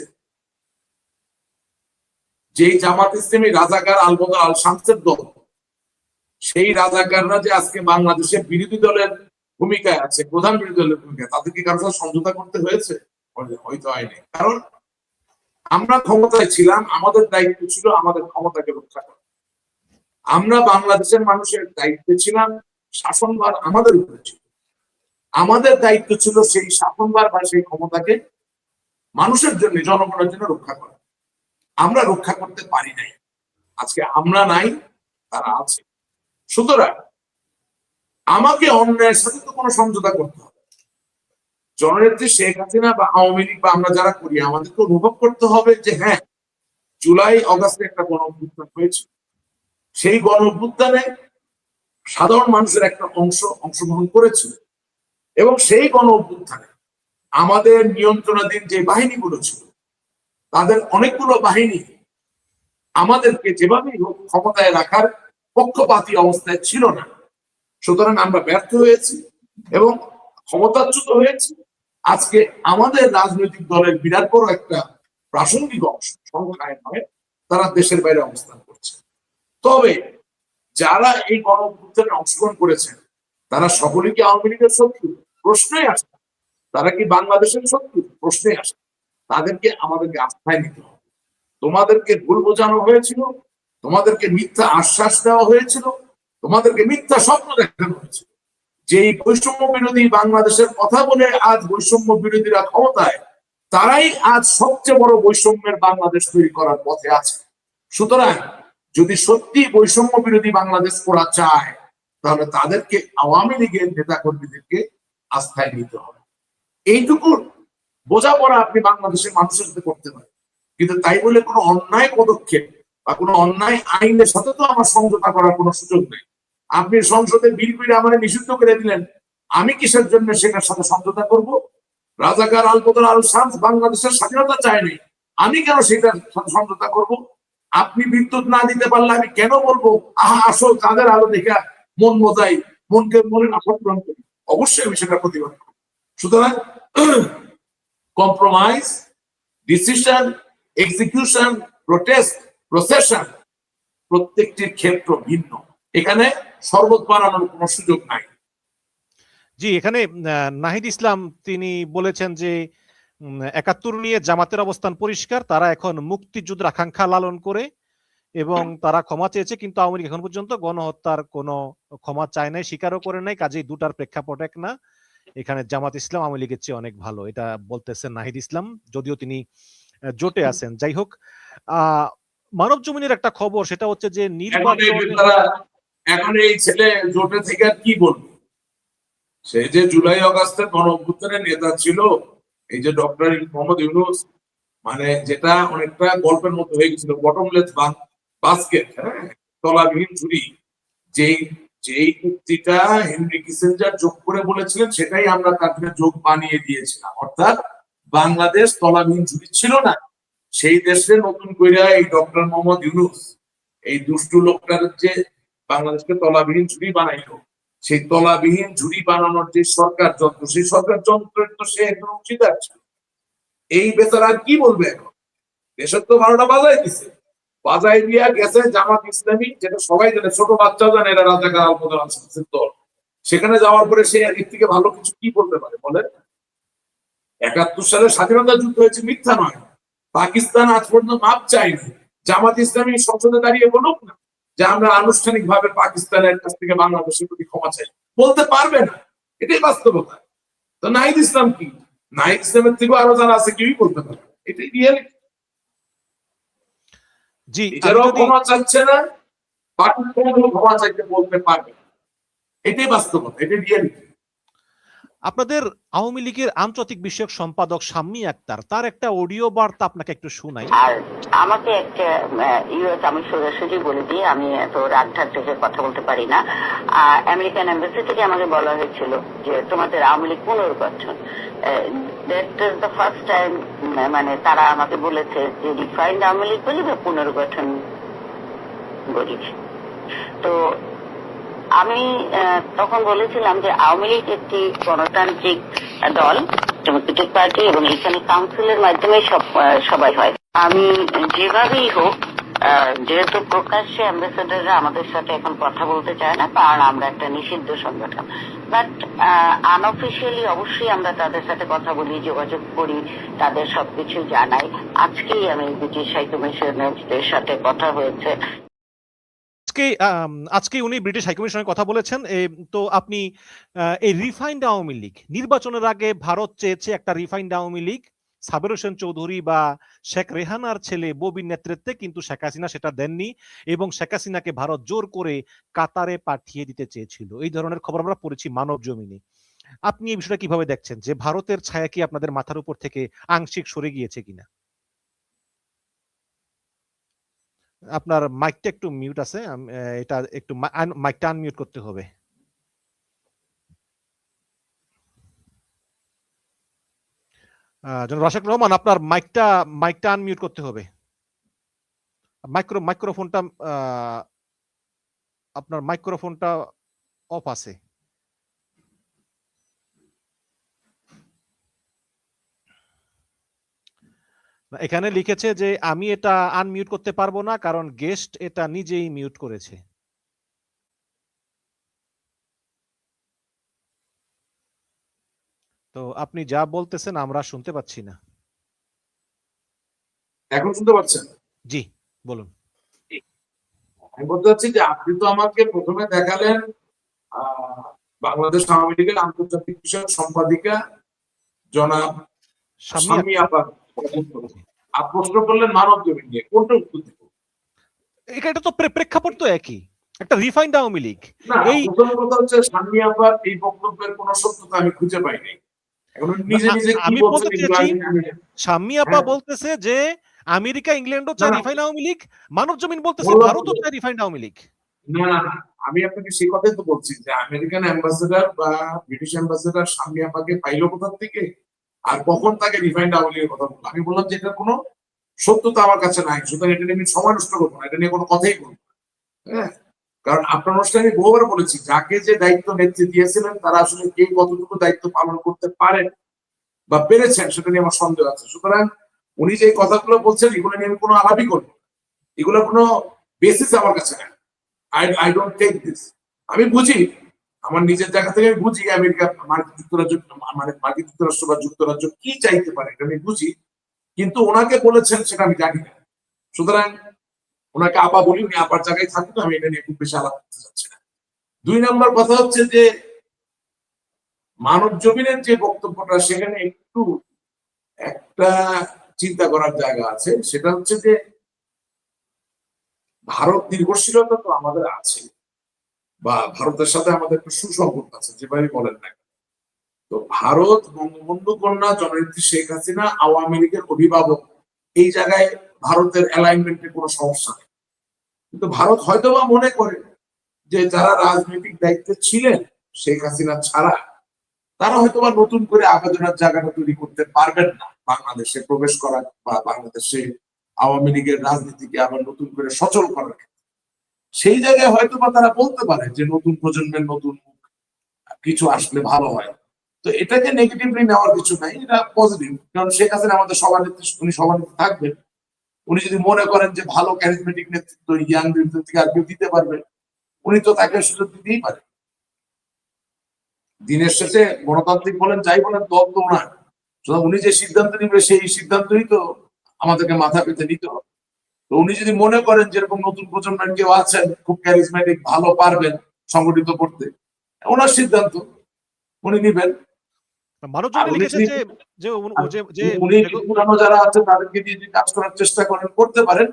B: যেই জামাত ইসলামী রাজাকার আলবদর আল শামসের দল, সেই রাজাকাররা যে আজকে বাংলাদেশে বিরোধী দলের ভূমিকায় আছে, প্রধান বিরোধী দলের ভূমিকায়, তাদেরকে কারোর সাথে সমঝোতা করতে হয়েছে? হয়তো হয়নি। কারণ আমরা ক্ষমতায় ছিলাম, আমাদের দায়িত্ব ছিল আমাদের ক্ষমতাকে রক্ষা করা। আমরা বাংলাদেশের মানুষের দায়িত্বে ছিলাম, শাসনভার আমাদের উপরে ছিল, আমাদের দায়িত্ব ছিল সেই শাসনভার বা সেই ক্ষমতাকে মানুষের জন্য, জনগণের জন্য রক্ষা করা। আমরা রক্ষা করতে পারি নাই। আজকে আমরা নাই, তারা আছে। সুতরাং আমাকে অন্যায়ের সাথে তো কোনো সমঝোতা করতে হবে। জননেত্রী শেখ হাসিনা বা আওয়ামী লীগ বা আমরা যারা করি, আমাদেরকে অনুভব করতে হবে যে হ্যাঁ, জুলাই অগাস্টে একটা গণ অভ্যুত্থান হয়েছিল। সেই গণ অভ্যুত্থানে সাধারণ মানুষের একটা অংশগ্রহণ করেছিল, এবং সেই গণ অভ্যুত্থানে আমাদের নিয়ন্ত্রণাধীন যে বাহিনীগুলো ছিল, তাদের অনেকগুলো বাহিনী আমাদেরকে যেভাবেই হোক ক্ষমতায় রাখার পক্ষপাতী অবস্থায় ছিল না। সুতরাং আমরা ব্যর্থ হয়েছি এবং ক্ষমতাচ্যুত হয়েছি। আজকে আমাদের রাজনৈতিক দলের বিরাট বড় একটা প্রাসঙ্গিক অংশ, সংখ্যায় নয়, তারা দেশের বাইরে অবস্থান করছে। তবে যারা এই গণ অভ্যুত্থানে অংশগ্রহণ করেছেন, তারা সকলেই কি আওয়ামী লীগের শত্রু? প্রশ্নই আসে। তারা কি বাংলাদেশের শত্রু? প্রশ্নই আসে। তাদেরকে আমাদেরকে আস্থায় নিতে হবে। তোমাদেরকে ভুল বোঝানো হয়েছিল, তোমাদেরকে মিথ্যা আশ্বাস দেওয়া হয়েছিল, তোমাদেরকে মিথ্যা স্বপ্ন দেখানো হয়েছিল। যে এই বৈষম্য বিরোধী বাংলাদেশের কথা বলে আজ বৈষম্য বিরোধীরা ক্ষমতায়, তারাই আজ সবচেয়ে বড় বৈষম্যের বাংলাদেশ তৈরি করার পথে আছে। সুতরাং যদি সত্যি বৈষম্য বিরোধী বাংলাদেশ করা চায়, তাহলে তাদেরকে আওয়ামী লীগের নেতা কর্মীদেরকে আস্থায় নিতে হবে। এইটুকু বোঝাপড়া আপনি বাংলাদেশের মানুষের সাথে করতে পারেন, কিন্তু তাই বলে কোনো অন্যায় পদক্ষেপ বা কোনো অন্যায় আইনের সাথে তো আমার সমঝোতা করার কোনো সুযোগ নেই। আপনি সংসদে বিল করে আমার নিষিদ্ধ করে দিলেন, আমি কিসের জন্য সেটার সাথে সমঝোতা করব? রাজাকার আলবদর আল শামস বাংলাদেশের স্বাধীনতা চায়নি, আমি কেন সেটার সাথে সমঝোতা করব? আপনি বিদ্যুৎ না দিতে পারলে আমি কেন বলবো আহা আসো তাদের আলো দেখে মন মজাই, মনকে মনে আশা পূরণ করি? অবশ্যই আমি সেটা প্রতিবাদ করি। সুতরাং compromise, decision, execution, protest, procession, প্রত্যেকটির ক্ষেত্র ভিন্ন। এখানে শরবত বানানোর কোনো সুযোগ নাই।
A: জি, এখানে নাহিদ ইসলাম তিনি বলেছেন যে ৭১ নিয়ে জামাতের অবস্থান পরিষ্কার, তারা এখন মুক্তিযুদ্ধের আকাঙ্ক্ষা লালন করে এবং তারা ক্ষমা চেয়েছে, কিন্তু আওয়ামী লীগ এখন পর্যন্ত গণহত্যার কোনো ক্ষমা চায় নাই, স্বীকারও করে নাই। কাজেই দুটার প্রেক্ষাপট এক না। এখানে জামাত ইসলাম আওয়ামী লীগের চেয়ে অনেক ভালো, এটা বলতেছেন নাহিদ ইসলাম, যদিও তিনি জোটে আছেন। যাই হোক, মানব জমিনের একটা খবর, সেটা হচ্ছে যে
B: এখন এই ছেলে জোটে থেকে আর কি বলবে? সে যে জুলাই অগাস্টের গণ অভ্যুত্থানের নেতা ছিল, এই যে ডক্টর মোহাম্মদ ইউনূস, মানে যেটা অনেকটা গল্পের মতো হয়ে গেছিল, বটমলেস বাস্কেট, হ্যাঁ, তলাবিহীন ঝুড়ি। যেই উক্তিটা হেনরি কিসিঞ্জার যোগ করে বলেছিলেন, সেটাই আমরা তাকে যোগ বানিয়ে দিয়েছিলাম। অর্থাৎ বাংলাদেশ তলাবিহীন ঝুড়ি ছিল না, সেই দেশে নতুন কইরা এই ডক্টর মোহাম্মদ ইউনূস, এই দুষ্টু লোকটার যে বাংলাদেশকে তলাবিহীন ঝুড়ি বানাইলো, সেই তলাবিহীন ঝুড়ি বানানোর যে সরকার যন্ত্র, সেই সরকার যন্ত্রের তো সে একদম অংশীদার ছিল। এই বেচারা আর কি বলবে? এখন দেশের তো ১২টা বাজাই দিছে, বাজাই দিয়া গেছে জামাত ইসলামী, যেটা সবাই জানে, ছোট বাচ্চাও জানে এরা রাজাকার আলবদর আল শামসের দল। সেখানে যাওয়ার পরে সে এর থেকে ভালো কিছু কি বলতে পারে বলেন? ৭১ সালে স্বাধীনতা যুদ্ধ হয়েছে, মিথ্যা নয়। পাকিস্তান আজ পর্যন্ত মাপ চায়নি। জামাত ইসলামী সংসদে দাঁড়িয়ে বলুক না যে আমরা আনুষ্ঠানিক ভাবে পাকিস্তানের কাছ থেকে বাংলাদেশের প্রতি ক্ষমা চাই, বলতে পারবে না। এটাই বাস্তবতা। তো নাহিদ ইসলাম কি? নাহিদ ইসলামের থেকে আরো যারা আছে কেউই বলতে পারবে, এটাই রিয়েলিটি।
A: জি,
B: নিজেরাও ক্ষমা চাচ্ছে না, পাকিস্তানও ক্ষমা চাইতে বলতে পারবে, এটাই বাস্তবতা, এটাই রিয়েলিটি।
A: আপনাদের আওয়ামী লীগের আন্তর্জাতিক বিষয়ক সম্পাদক শাম্মী আক্তার, তার একটা অডিও বার্তা আপনাকে একটু শোনাই।
D: আর আমাকে একটা ইউএস, আমি সোজাসুজি বলে দিই, আমি এত রাগঢাক থেকে কথা বলতে পারি না। আমেরিকান এম্বাসি থেকে আমাকে বলা হয়েছিল যে তোমাদের আওয়ামী লীগ পুনর্গঠন, that is the first time, মানে তারা আমাকে বলেছে যে রিফাইন্ড আওয়ামী লীগ বলি বা পুনর্গঠন বলি। তো আমি তখন বলেছিলাম যে আওয়ামী লীগ একটি গণতান্ত্রিক দল, ডেমোক্রেটিক পার্টি, এবং এখানে কাউন্সিলের মাধ্যমে সবাই হয়। আমি যেভাবেই হোক, যেহেতু প্রকাশ্যে অ্যাম্বাসেডাররা আমাদের সাথে এখন কথা বলতে চায় না, কারণ আমরা একটা নিষিদ্ধ সংগঠন, বাট আনঅফিসিয়ালি অবশ্যই আমরা তাদের সাথে কথা বলি, যোগাযোগ করি, তাদের সবকিছু জানাই। আজকেই আমি ব্রিটিশ হাই কমিশনারদের সাথে কথা হয়েছে।
A: আজকে উনি ব্রিটিশ হাইকমিশনের কথা বলেছেন। তো আপনি এই রিফাইন্ড আওয়ামী লীগ, নির্বাচনের আগে ভারত চেয়েছে একটা রিফাইন্ড আওয়ামী লীগ, সাবের হোসেন চৌধুরী বা শেখ রেহানার ছেলে ববির নেতৃত্বে, কিন্তু শেখ হাসিনা সেটা দেননি এবং শেখ হাসিনাকে ভারত জোর করে কাতারে পাঠিয়ে দিতে চেয়েছিল। এই ধরনের খবর আমরা পড়েছি মানব জমিনে। আপনি এই বিষয়টা কিভাবে দেখছেন, যে ভারতের ছায়া কি আপনাদের মাথার উপর থেকে আংশিক সরে গিয়েছে কিনা? আপনার মাইকটা একটু মিউট আছে, এটা একটু মাইকটা আনমিউট করতে হবে। জনাব রাশেক রহমান, আপনার মাইকটা আনমিউট করতে হবে। মাইক্রোফোনটা আপনার মাইক্রোফোনটা অফ আছে। এখানে লিখেছে যে আমি এটা আনমিউট করতে পারবো না, কারণ গেস্ট এটা নিজেই মিউট করেছে। তো আপনি যা বলতেছেন আমরা শুনতে পাচ্ছি না।
B: এখন শুনতে পাচ্ছেন?
A: জি বলুন।
B: আমি বলতে চাচ্ছি যে আপনি তো আমাকে প্রথমে দেখালেন বাংলাদেশ আওয়ামী লীগের আন্তর্জাতিক বিষয়ক সম্পাদিকা জনাব শাম্মী আপা, আর প্রশ্ন করলেন মানব জমিন নিয়ে, কোনটা উত্তর দিব?
A: এটা তো প্রেক্ষাপট তো একই, একটা রিফাইন্ড আওয়ামী লীগ।
B: না, প্রথম কথা হচ্ছে শাম্মী আপার এই বক্তব্যের কোনো সত্যতা আমি খুঁজে পাই নাই। এখন নিজে নিজে কি
A: আমি
B: বলছেন
A: বলতে চেয়েছি, শাম্মী আপা বলতেছে যে আমেরিকা ইংল্যান্ডও চায় রিফাইন্ড আওয়ামী লীগ, মানব জমিন বলতেছে ভারতও চায় রিফাইন্ড আওয়ামী লীগ।
B: না না না, আমি আপনাকে সেই কথাই তো বলছি যে আমেরিকান অ্যাম্বাসেডর বা ব্রিটিশ অ্যাম্বাসেডর শাম্মী আপাকে পাইলো কোথা থেকে, আর কখন তাকে রিফাইন্ড আওয়ামী লীগের কথা বললো? আমি বললাম যে এটা কোনো সত্যতা আমার কাছে নাই, সুতরাং এটা নিয়ে আমি সময় নষ্ট করবো না, এটা নিয়ে কোনো কথাই বলবো না। হ্যাঁ, কারণ আপনার অনুষ্ঠানে আমি বহুবার বলেছি যাকে যে দায়িত্ব নেত্রী দিয়েছিলেন তারা আসলে কে কতটুকু দায়িত্ব পালন করতে পারেন বা পেরেছেন সেটা নিয়ে আমার সন্দেহ আছে। সুতরাং উনি যে কথাগুলো বলছেন এগুলো নিয়ে আমি কোনো আলাপই করবো, এগুলো কোনো বেসিস আমার কাছে নাই। I don't take this. আমি বুঝি, আমার নিজের জায়গা থেকে আমি বুঝি আমেরিকা, মার্কিন যুক্তরাজ্য, মানে মার্কিন যুক্তরাষ্ট্র বা যুক্তরাজ্য কি চাইতে পারে এটা আমি বুঝি, কিন্তু ওনাকে বলেছেন সেটা আমি জানি না। সুতরাং ওনাকে আপা বলি, উনি আপার জায়গায় থাকুন, আমি এটা নিয়ে খুব বেশি আলাপ করতে চাচ্ছি না। 2 নম্বর কথা হচ্ছে যে মানব জমিনের যে বক্তব্যটা সেখানে একটু একটা চিন্তা করার জায়গা আছে, সেটা হচ্ছে যে ভারত নির্ভরশীলতা তো আমাদের আছে, বা ভারতের সাথে আমাদের একটা সুসম্পর্ক আছে যেভাবে বলেন না। তো ভারত বঙ্গবন্ধু কন্যা জননেত্রী শেখ হাসিনা আওয়ামী লীগের অভিভাবক, এই জায়গায় ভারতের অ্যালাইনমেন্টে কোনো সমস্যা নেই। কিন্তু ভারত হয়তোবা মনে করে যে যারা রাজনৈতিক দায়িত্বে ছিলেন শেখ হাসিনা ছাড়া, তারা হয়তোবা নতুন করে আবেদনের জায়গাটা তৈরি করতে পারবেন না বাংলাদেশে প্রবেশ করা বা বাংলাদেশে আওয়ামী লীগের রাজনীতিকে আবার নতুন করে সচল করার। সেই জায়গায় হয়তোবা তারা বলতে পারে যে নতুন প্রজন্মের নতুন কিছু আসলে ভালো হয়। তো এটাকে নেগেটিভলি নেওয়ার কিছু নাই, এটা পজিটিভ। কারণ শেখ হাসিনা আমাদের সভানেত্রী, উনি সভানেত্রী থাকবেন। উনি যদি মনে করেন যে ভালো ক্যারিজমেটিক নেতৃত্ব ইয়াং থেকে আর কেউ দিতে পারবে, উনি তো তাকে সুযোগ দিতেই পারে। দিনের শেষে গণতান্ত্রিক বলেন যাই বলেন, দল তো ওনার। উনি যে সিদ্ধান্ত নিবে সেই সিদ্ধান্তই তো আমাদেরকে মাথা পেতে নিতে হবে। তো উনি যদি মনে করেন যেরকম নতুন প্রজন্মের কেউ আছেন খুব ক্যারিজমেটিক, ভালো পারবেন সংগঠিত করতে, ওনার সিদ্ধান্ত উনি নিবেন।
A: মানব জমিন লিখেছে যে
B: উনি পুরানো যারা আছে তাদেরকে দিয়ে কাজ করার চেষ্টা করেন, করতে পারেন।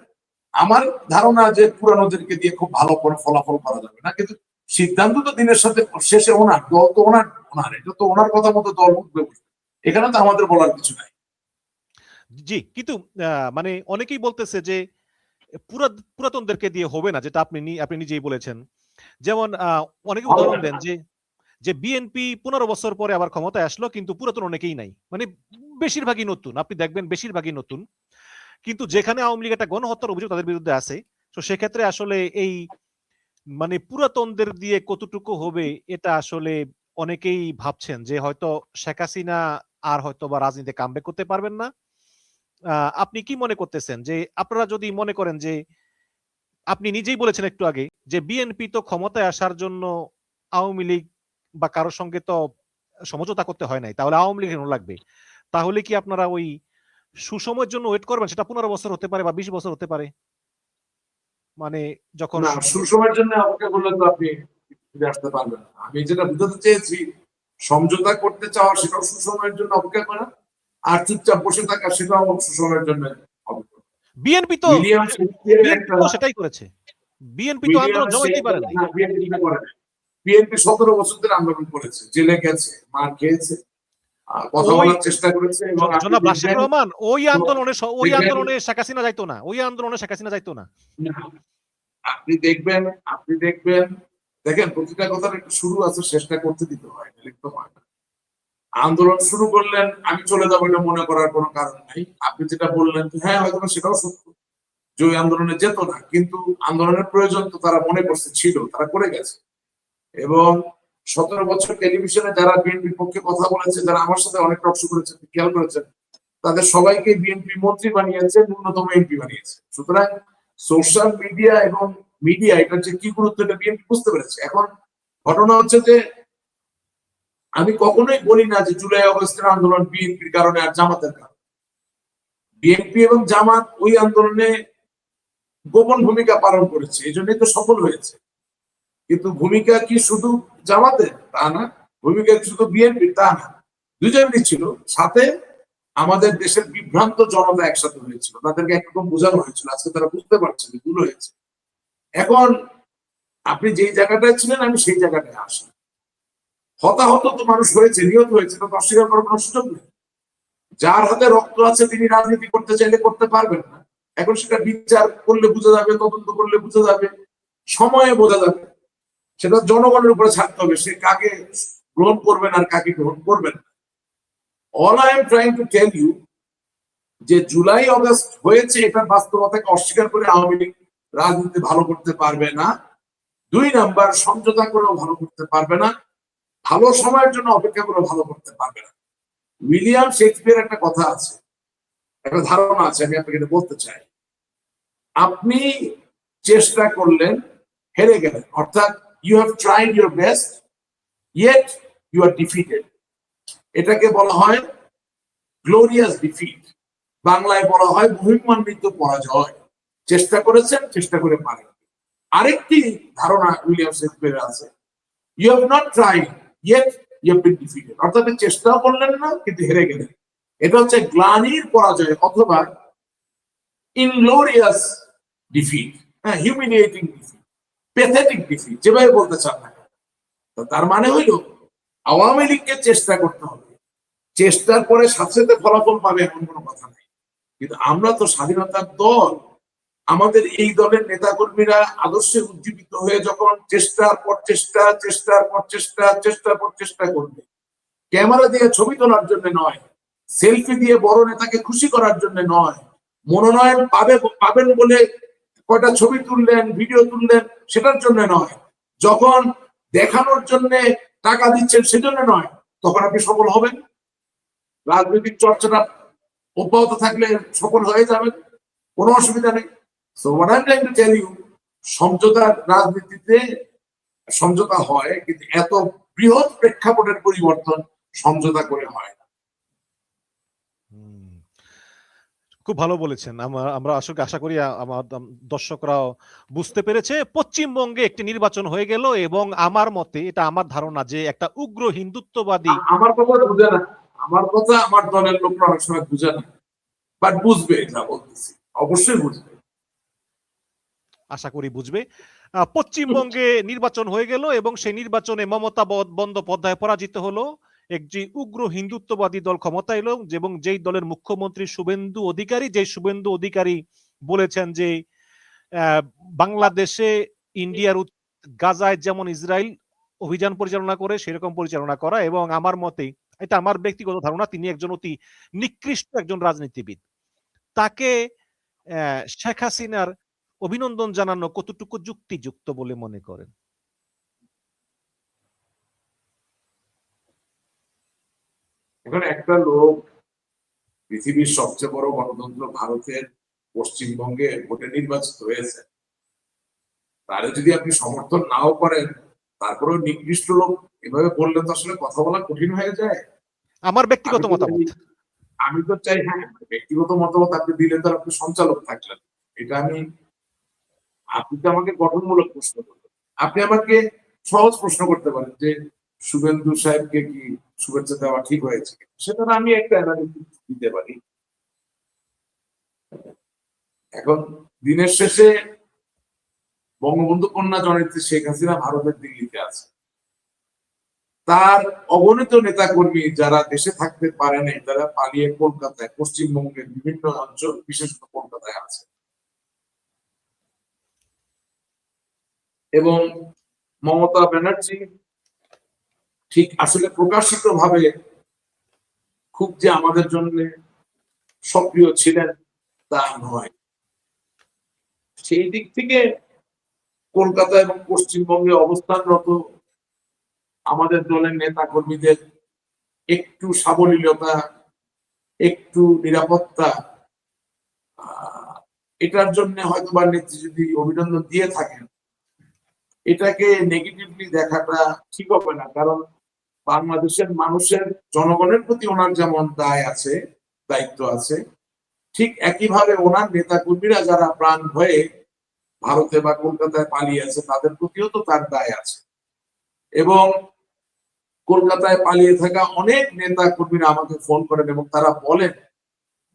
B: আমার ধারণা যে পুরানোদেরকে দিয়ে খুব ভালো করে ফলাফল করা যাবে না, কিন্তু সিদ্ধান্ত তো দিনের সাথে শেষে ওনার, দল তো ওনার, এটা তো ওনার কথা মতো দল উঠবে, এখানে তো আমাদের বলার কিছু নাই।
A: জি, কিন্তু মানে অনেকেই বলতেছে যে পুরাতনদেরকে দিয়ে হবে না, যেটা আপনি নিজেই বলেছেন। যেমন অনেকে উদাহরণ দেন যে বিএনপি 15 বছর পরে আবার ক্ষমতায় আসলো, কিন্তু পুরাতন অনেকেই নাই, মানে বেশিরভাগই নতুন। আপনি দেখবেন বেশিরভাগই নতুন, কিন্তু যেখানে আওয়ামী লীগ একটা গণহত্যার অভিযোগ তাদের বিরুদ্ধে আছে, তো সেক্ষেত্রে আসলে এই মানে পুরাতনদের দিয়ে কতটুকু হবে, এটা আসলে অনেকেই ভাবছেন যে হয়তো শেখ হাসিনা আর হয়তো বা রাজনীতিতে কামব্যাক করতে পারবেন না। আপনি কি মনে করতেছেন যে আপনারা যদি মনে করেন যে, আপনি নিজেই বলেছেন একটু আগে যে বিএনপি তো ক্ষমতায় আসার জন্য আওয়ামী লীগ বা কারোর সঙ্গে তো সমঝোতা করতে হয় নাই, তাহলে আওয়ামী লীগ কেন লাগবে? তাহলে কি আপনারা ওই সুসময়ের জন্য ওয়েট করবেন? সেটা 15 বছর হতে পারে বা 20 বছর হতে পারে, মানে যখন
B: সুসময়ের জন্য অপেক্ষা করলে তো আপনি ফিরে আসতে পারবেন না। আমি যেটা বুঝাতে চেয়েছি, সমঝোতা করতে চাওয়া সেটাও সুসময়ের জন্য অপেক্ষা করা, আর চুপচাপ বসে থাকা সেটাও সুসময়ের জন্য অপেক্ষা।
A: বিএনপি তো সেটাই করেছে। বিএনপি তো আন্দোলন জমাইতেই পারে না।
B: বিএনপি 17 বছর ধরে আন্দোলন করেছে, জেলে গেছে, মার খেয়েছে, কথা
A: ওই
B: বলার চেষ্টা করেছে এবং আপনি
A: জনাব রাশিদ
B: দেখবেন
A: রহমান, ওই
B: দেখবেন
A: আন্দোলনে শেখ হাসিনা যাইতো না, ওই আন্দোলনে শেখ হাসিনা যাইতো না।
B: আপনি দেখবেন দেখেন প্রতিটা কথার একটা শুরু আছে, শেষটা করতে দিতে হয়, লিখতে হয় না। আন্দোলন শুরু করলেন, আমি চলে যাবো এটা মনে করার কোনো কারণ নাই। আপনি যেটা বললেন হ্যাঁ হয়তো সেটাও সত্য যে ওই আন্দোলনে যেত না, কিন্তু আন্দোলনের প্রয়োজন তো তারা মনে করছে ছিল, তারা করে গেছে। এবং 17 বছর টেলিভিশনে যারা বিএনপির পক্ষে কথা বলেছে, যারা আমার সাথে অনেক টকশো করেছে, খেয়াল করেছেন, তাদের সবাইকে বিএনপি মন্ত্রী বানিয়েছে, ন্যূনতম এমপি বানিয়েছে। সুতরাং সোশ্যাল মিডিয়া এবং মিডিয়া এটার যে কি গুরুত্ব এটা বিএনপি বুঝতে পেরেছে। এখন ঘটনা হচ্ছে যে আমি কখনোই বলি না যে জুলাই আগস্টের আন্দোলন বিএনপির কারণে আর জামাতের কারণে। বিএনপি এবং জামাত ওই আন্দোলনে গোপন ভূমিকা পালন করেছে, এই জন্যই তো সফল হয়েছে। কিন্তু ভূমিকা কি শুধু জামাতের তা না, ভূমিকা কি শুধু বিএনপির তা না, দুজনেরই ছিল। সাথে আমাদের দেশের বিভ্রান্ত জনতা একসাথে হয়েছিল, তাদেরকে একরকম বোঝানো হয়েছিল, আজকে তারা বুঝতে পারছে যে ভুল হয়েছে। এখন আপনি যেই জায়গাটায় ছিলেন আমি সেই জায়গাটায় আসি। হতাহত তো মানুষ হয়েছে, নিহত হয়েছে, তো অস্বীকার করার কোনো সুযোগ নেই। যার হাতে রক্ত আছে তিনি রাজনীতি করতে চাইলে করতে পারবেন না। এখন সেটা বিচার করলে বোঝা যাবে, তদন্ত করলে বোঝা যাবে, সময়ে বোঝা যাবে। সেটা জনগণের উপরে ছাড়তে হবে, সে কাকে গ্রহণ করবেন আর কাকে গ্রহণ করবেন না। All I am trying to tell you যে জুলাই অগস্ট হয়েছে এটার বাস্তবতাকে অস্বীকার করে আওয়ামী লীগ রাজনীতি ভালো করতে পারবে না। 2 নাম্বার, সমঝোতা করেও ভালো করতে পারবে না, ভালো সময়ের জন্য অপেক্ষা করে ভালো করতে পারবে না। উইলিয়াম শেক্সপিয়ার একটা কথা আছে, একটা ধারণা আছে, আমি আপনাকে এটা বলতে চাই। আপনি চেষ্টা করলেন, হেরে গেলেন, অর্থাৎ you have tried your best yet you are defeated. এটাকে বলা হয় গ্লোরিয়াস ডিফিট, বাংলায় বলা হয় মহিমান্বিত পরাজয়। চেষ্টা করেছেন, চেষ্টা করে পারেন। আরেকটি ধারণা উইলিয়াম শেক্সপিয়ারের আছে, you have not tried yet you have been defeated, অর্থাৎ চেষ্টাও করলেন না কিন্তু হেরে গেলেন। এটা হচ্ছে গ্লানির পরাজয় অথবা ইনগ্লোরিয়াস ডিফিট, হ্যাঁ, হিউমিলিয়েটিং ডিফিট, প্যাথেটিক ডিফিট, যেভাবে বলতে চান না। তো তার মানে হইল আওয়ামী লীগকে চেষ্টা করতে হবে, চেষ্টার পরে সাথে সাথে ফলাফল পাবে এমন কোনো কথা নেই। কিন্তু আমরা তো স্বাধীনতার দল, আমাদের এই দলের নেতাকর্মীরা আদর্শে উজ্জীবিত হয়ে যখন চেষ্টার পর চেষ্টা, চেষ্টার পর চেষ্টা, চেষ্টার পর চেষ্টা করবে, ক্যামেরা দিয়ে ছবি তোলার জন্য নয়, সেলফি দিয়ে বড় নেতাকে খুশি করার জন্য নয়, মনোনয়ন পাবেন বলে কয়টা ছবি তুললেন, ভিডিও তুললেন সেটার জন্য নয়, যখন দেখানোর জন্য টাকা দিচ্ছেন সেজন্য নয়, তখন আপনি সফল হবেন। রাজনৈতিক চর্চাটা অব্যাহত থাকলে সফল হয়ে যাবেন, কোনো অসুবিধা নেই। So what I am trying to tell you, সমঝোতার রাজনীতিতে সমঝোতা হয়, কিন্তু এত বৃহৎ প্রেক্ষাপটের পরিবর্তন সমঝোতা করে হয় না।
A: খুব ভালো বলেছেন। আমরা আসলে আশা করি আমার দর্শকরাও বুঝতে পেরেছে। পশ্চিমবঙ্গে একটি নির্বাচন হয়ে গেল এবং আমার মতে, এটা আমার ধারণা, যে একটা উগ্র হিন্দুত্ববাদী,
B: আমার কথা বুঝে না, আমার কথা আমার দলের লোকরা অনেক সময় বুঝে না, বাট বুঝবে, এটা বলতেছি, অবশ্যই বুঝবে।
A: আশা করি বুঝবে। পশ্চিমবঙ্গে নির্বাচন হয়ে গেল এবং সেই নির্বাচনে মমতা বন্দ্যোপাধ্যায় পরাজিত হলো। একটি উগ্র হিন্দুত্ববাদী দল ক্ষমতা এলো এবং যেই দলের মুখ্যমন্ত্রী শুভেন্দু অধিকারী বলেছেন যে বাংলাদেশে ইন্ডিয়ার গাজায় যেমন ইসরায়েল অভিযান পরিচালনা করে সেরকম পরিচালনা করা, এবং আমার মতে, এটা আমার ব্যক্তিগত ধারণা, তিনি একজন অতি নিকৃষ্ট একজন রাজনীতিবিদ। তাকে শেখ হাসিনার অভিনন্দন জানানো কতটুকু যুক্তিযুক্ত বলে মনে করেন?
B: এখন একটা লোক পৃথিবীর সবচেয়ে বড় গণতন্ত্র ভারতের পশ্চিমবঙ্গে ভোটে নির্বাচিত হয়েছে, তাহলে যদি আপনি সমর্থন নাও করেন, তারপরেও নিকৃষ্ট লোক এভাবে বললে তো আসলে কথা বলা কঠিন হয়ে যায়।
A: আমার ব্যক্তিগত মতামত।
B: আমি তো চাই, হ্যাঁ, ব্যক্তিগত মতামত আপনি দিলে তো আপনি সঞ্চালক থাকলেন, এটা আপনি তো আমাকে গঠনমূলক প্রশ্ন করবেন। আপনি আমাকে সহজ প্রশ্ন করতে পারেন যে শুভেন্দু সাহেবকে কি শুভেচ্ছা দেওয়া ঠিক হয়েছে, সেটা আমি একটা অ্যানালিসিস দিতে পারি। এখন দিনের শেষে বঙ্গবন্ধু কন্যা জননেত্রী শেখ হাসিনা ভারতের দিল্লিতে আছে, তার অগণিত নেতা কর্মী যারা দেশে থাকতে পারে নাই, তারা পালিয়ে কলকাতায়, পশ্চিমবঙ্গের বিভিন্ন অঞ্চল, বিশেষত কলকাতায় আছে। এবং মমতা ব্যানার্জি ঠিক আসলে প্রকাশিত ভাবে খুব যে আমাদের জন্য সক্রিয় ছিলেন তা নয়। সেই দিক থেকে কলকাতা এবং পশ্চিমবঙ্গে অবস্থানরত আমাদের দলের নেতা কর্মীদের একটু সাবলীলতা, একটু নিরাপত্তা, এটার জন্য হয়তো বা নেত্রী যদি অভিনন্দন দিয়ে থাকেন, এটাকে নেগেটিভলি দেখাটা ঠিক হবে না। কারণ বাংলাদেশের মানুষের, জনগণের প্রতি ওনার যেমন দায় আছে, দায়িত্ব আছে, ঠিক একইভাবে ওনার নেতা কর্মীরা যারা প্রাণ ভয়ে ভারতে বা কলকাতায় পালিয়ে আছে, তাদের প্রতিও তো তার দায় আছে। এবং কলকাতায় পালিয়ে থাকা অনেক নেতা কর্মীরা আমাকে ফোন করেন এবং তারা বলেন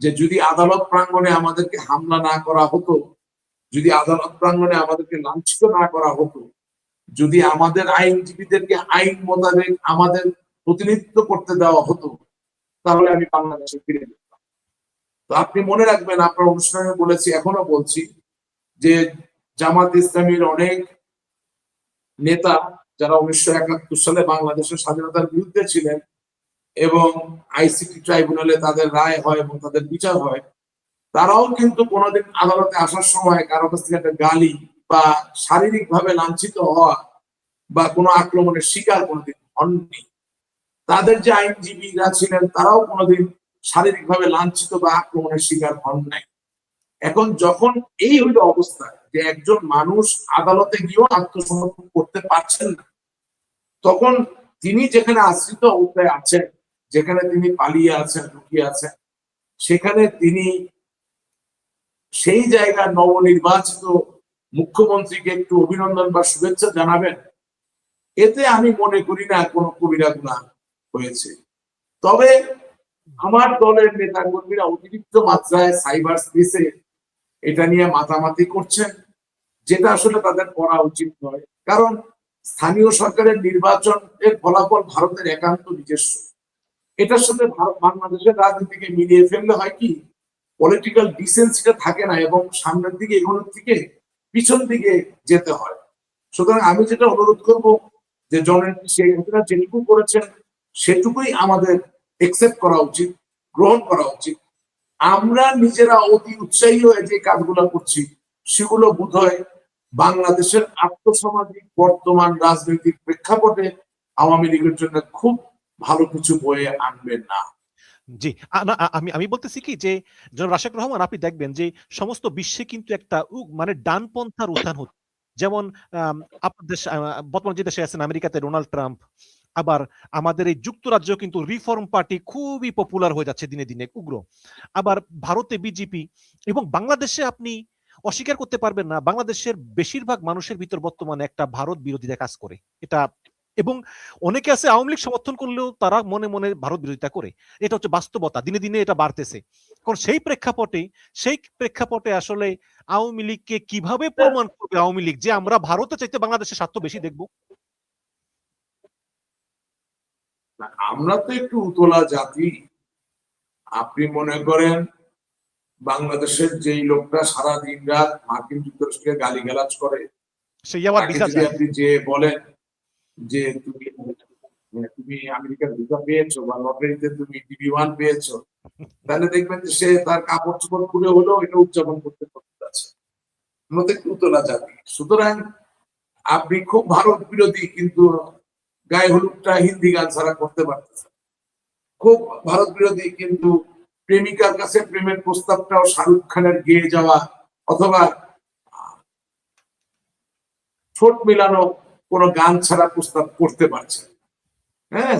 B: যে যদি আদালত প্রাঙ্গণে আমাদেরকে হামলা না করা হতো, যদি আদালত প্রাঙ্গণে আমাদেরকে লাঞ্ছিত না করা হতো, যদি আমাদের আইনজীবীদেরকে আইন মোতাবেক আমাদের প্রতিনিধিত্ব করতে দেওয়া হতো, তাহলে আমি বাংলাদেশে ফিরে যেতাম। তো আপনি মনে রাখবেন, আপনার অনুষ্ঠানে বলেছি, এখনো বলছি, যে জামাত ইসলামীর অনেক নেতা যারা 1971 সালে বাংলাদেশের স্বাধীনতার বিরুদ্ধে ছিলেন এবং আইসিটি ট্রাইব্যুনালে তাদের রায় হয় এবং তাদের বিচার হয়, তারাও কিন্তু কোনোদিন আদালতে আসার সময় কারো কাছ থেকে একটা গালি বা শারীরিক ভাবে লাঞ্ছিত হওয়া বা কোনো আক্রমণের শিকার কোনোদিন হননি। তাদের যে আইনজীবীরা ছিলেন তারাও কোনোদিন শারীরিক ভাবে লাঞ্ছিত বা আক্রমণের শিকার হন নাই। এখন যখন এই হইল অবস্থা যে একজন মানুষ আদালতে গিয়েও আত্মসমর্পণ করতে পারছেন না, তখন তিনি যেখানে আশ্রিত অবস্থায় আছেন, যেখানে তিনি পালিয়ে আছেন, লুকিয়ে আছেন, সেখানে তিনি সেই জায়গার নবনির্বাচিত মুখ্যমন্ত্রীকে একটু অভিনন্দন বা শুভেচ্ছা জানাবেন, এতে আমি মনে করি না কোনো কবিরা গুনাহ হয়েছে। তবে আমার দলের নেতা কর্মীরা অতিরিক্ত মাত্রায় সাইবার স্পেসে এটা নিয়ে মাতামাতি করছেন, যেটা আসলে তাদের করা উচিত নয়। কারণ স্থানীয় সরকারের নির্বাচনের ফলাফল ভারতের একান্ত নিজস্ব। এটার সাথে বাংলাদেশের রাজনীতিকে মিলিয়ে ফেললে হয় কি, পলিটিক্যাল ডিসেন্সিটা থাকে না এবং সামনের দিকে এগোনোর থেকে পিছন দিকে যেতে হয়। সুতরাং আমি যেটা অনুরোধ করব যে জননেত্রী শেখ হাসিনা যেটুকু করেছেন সেটুকুই আমাদের একসেপ্ট করা উচিত, গ্রহণ করা উচিত। আমরা নিজেরা অতি উৎসাহী হয়ে যে কাজগুলো করছি সেগুলো বোধহয় বাংলাদেশের আর্থসামাজিক বর্তমান রাজনৈতিক প্রেক্ষাপটে আওয়ামী লীগের জন্য খুব ভালো কিছু বয়ে আনবে না।
A: জি, আমি বলতেছি কি যে রাশেক রহমান, আপনি দেখবেন যে সমস্ত বিশ্বে কিন্তু একটা মানে ডানপন্থার উত্থান হচ্ছে। যেমন আপনার দেশ, বর্তমান যে দেশে আছেন আমেরিকাতে ডোনাল্ড ট্রাম্প, আবার আমাদের এই যুক্তরাজ্য কিন্তু রিফর্ম পার্টি খুবই পপুলার হয়ে যাচ্ছে দিনে দিনে, উগ্র। আবার ভারতে বিজেপি, এবং বাংলাদেশে আপনি অস্বীকার করতে পারবেন না, বাংলাদেশের বেশিরভাগ মানুষের ভিতর বর্তমানে একটা ভারত বিরোধিতা কাজ করে। এটা, এবং অনেকে আছে আওয়ামী লীগ সমর্থন করলেও তারা মনে মনে ভারত বিরোধিতা করে। এটা হচ্ছে বাস্তবতা, দিনে দিনে এটা বাড়তেছে। কারণ সেই প্রেক্ষাপটে আসলে আওয়ামী লীগকে কিভাবে প্রমাণ করবে আওয়ামী লীগ যে আমরা ভারতে চাইতে বাংলাদেশের স্বার্থ বেশি দেখবো?
B: আমরা তো একটু উতলা জাতি। আপনি মনে করেন বাংলাদেশের যেই লোকটা সারা দিন রাত মার্কিন যুক্তরাষ্ট্রকে গালিগালাজ করে, আপনি যে বলেন যে তুমি আমেরিকার ভিসা পেয়েছো বা লটারিতে তুমি DB1 পেয়েছো, তাহলে দেখবেন যে সে তার কাপড় চোপড় খুলে হলেও এটা উদযাপন করতে পারছে। আমরা তো একটু উতলা জাতি। সুতরাং আপনি খুব ভারত বিরোধী, কিন্তু গায়ে হলুদটা হিন্দি গান ছাড়া করতে পারতেছে। খুব ভারত বিরোধী, কিন্তু প্রেমিকার কাছে প্রেমের প্রস্তাবটাও শাহরুখ খানের গেয়ে যাওয়া অথবা ঠোঁট মিলানো কোনো গান ছাড়া প্রস্তাব করতে পারছেন। হ্যাঁ,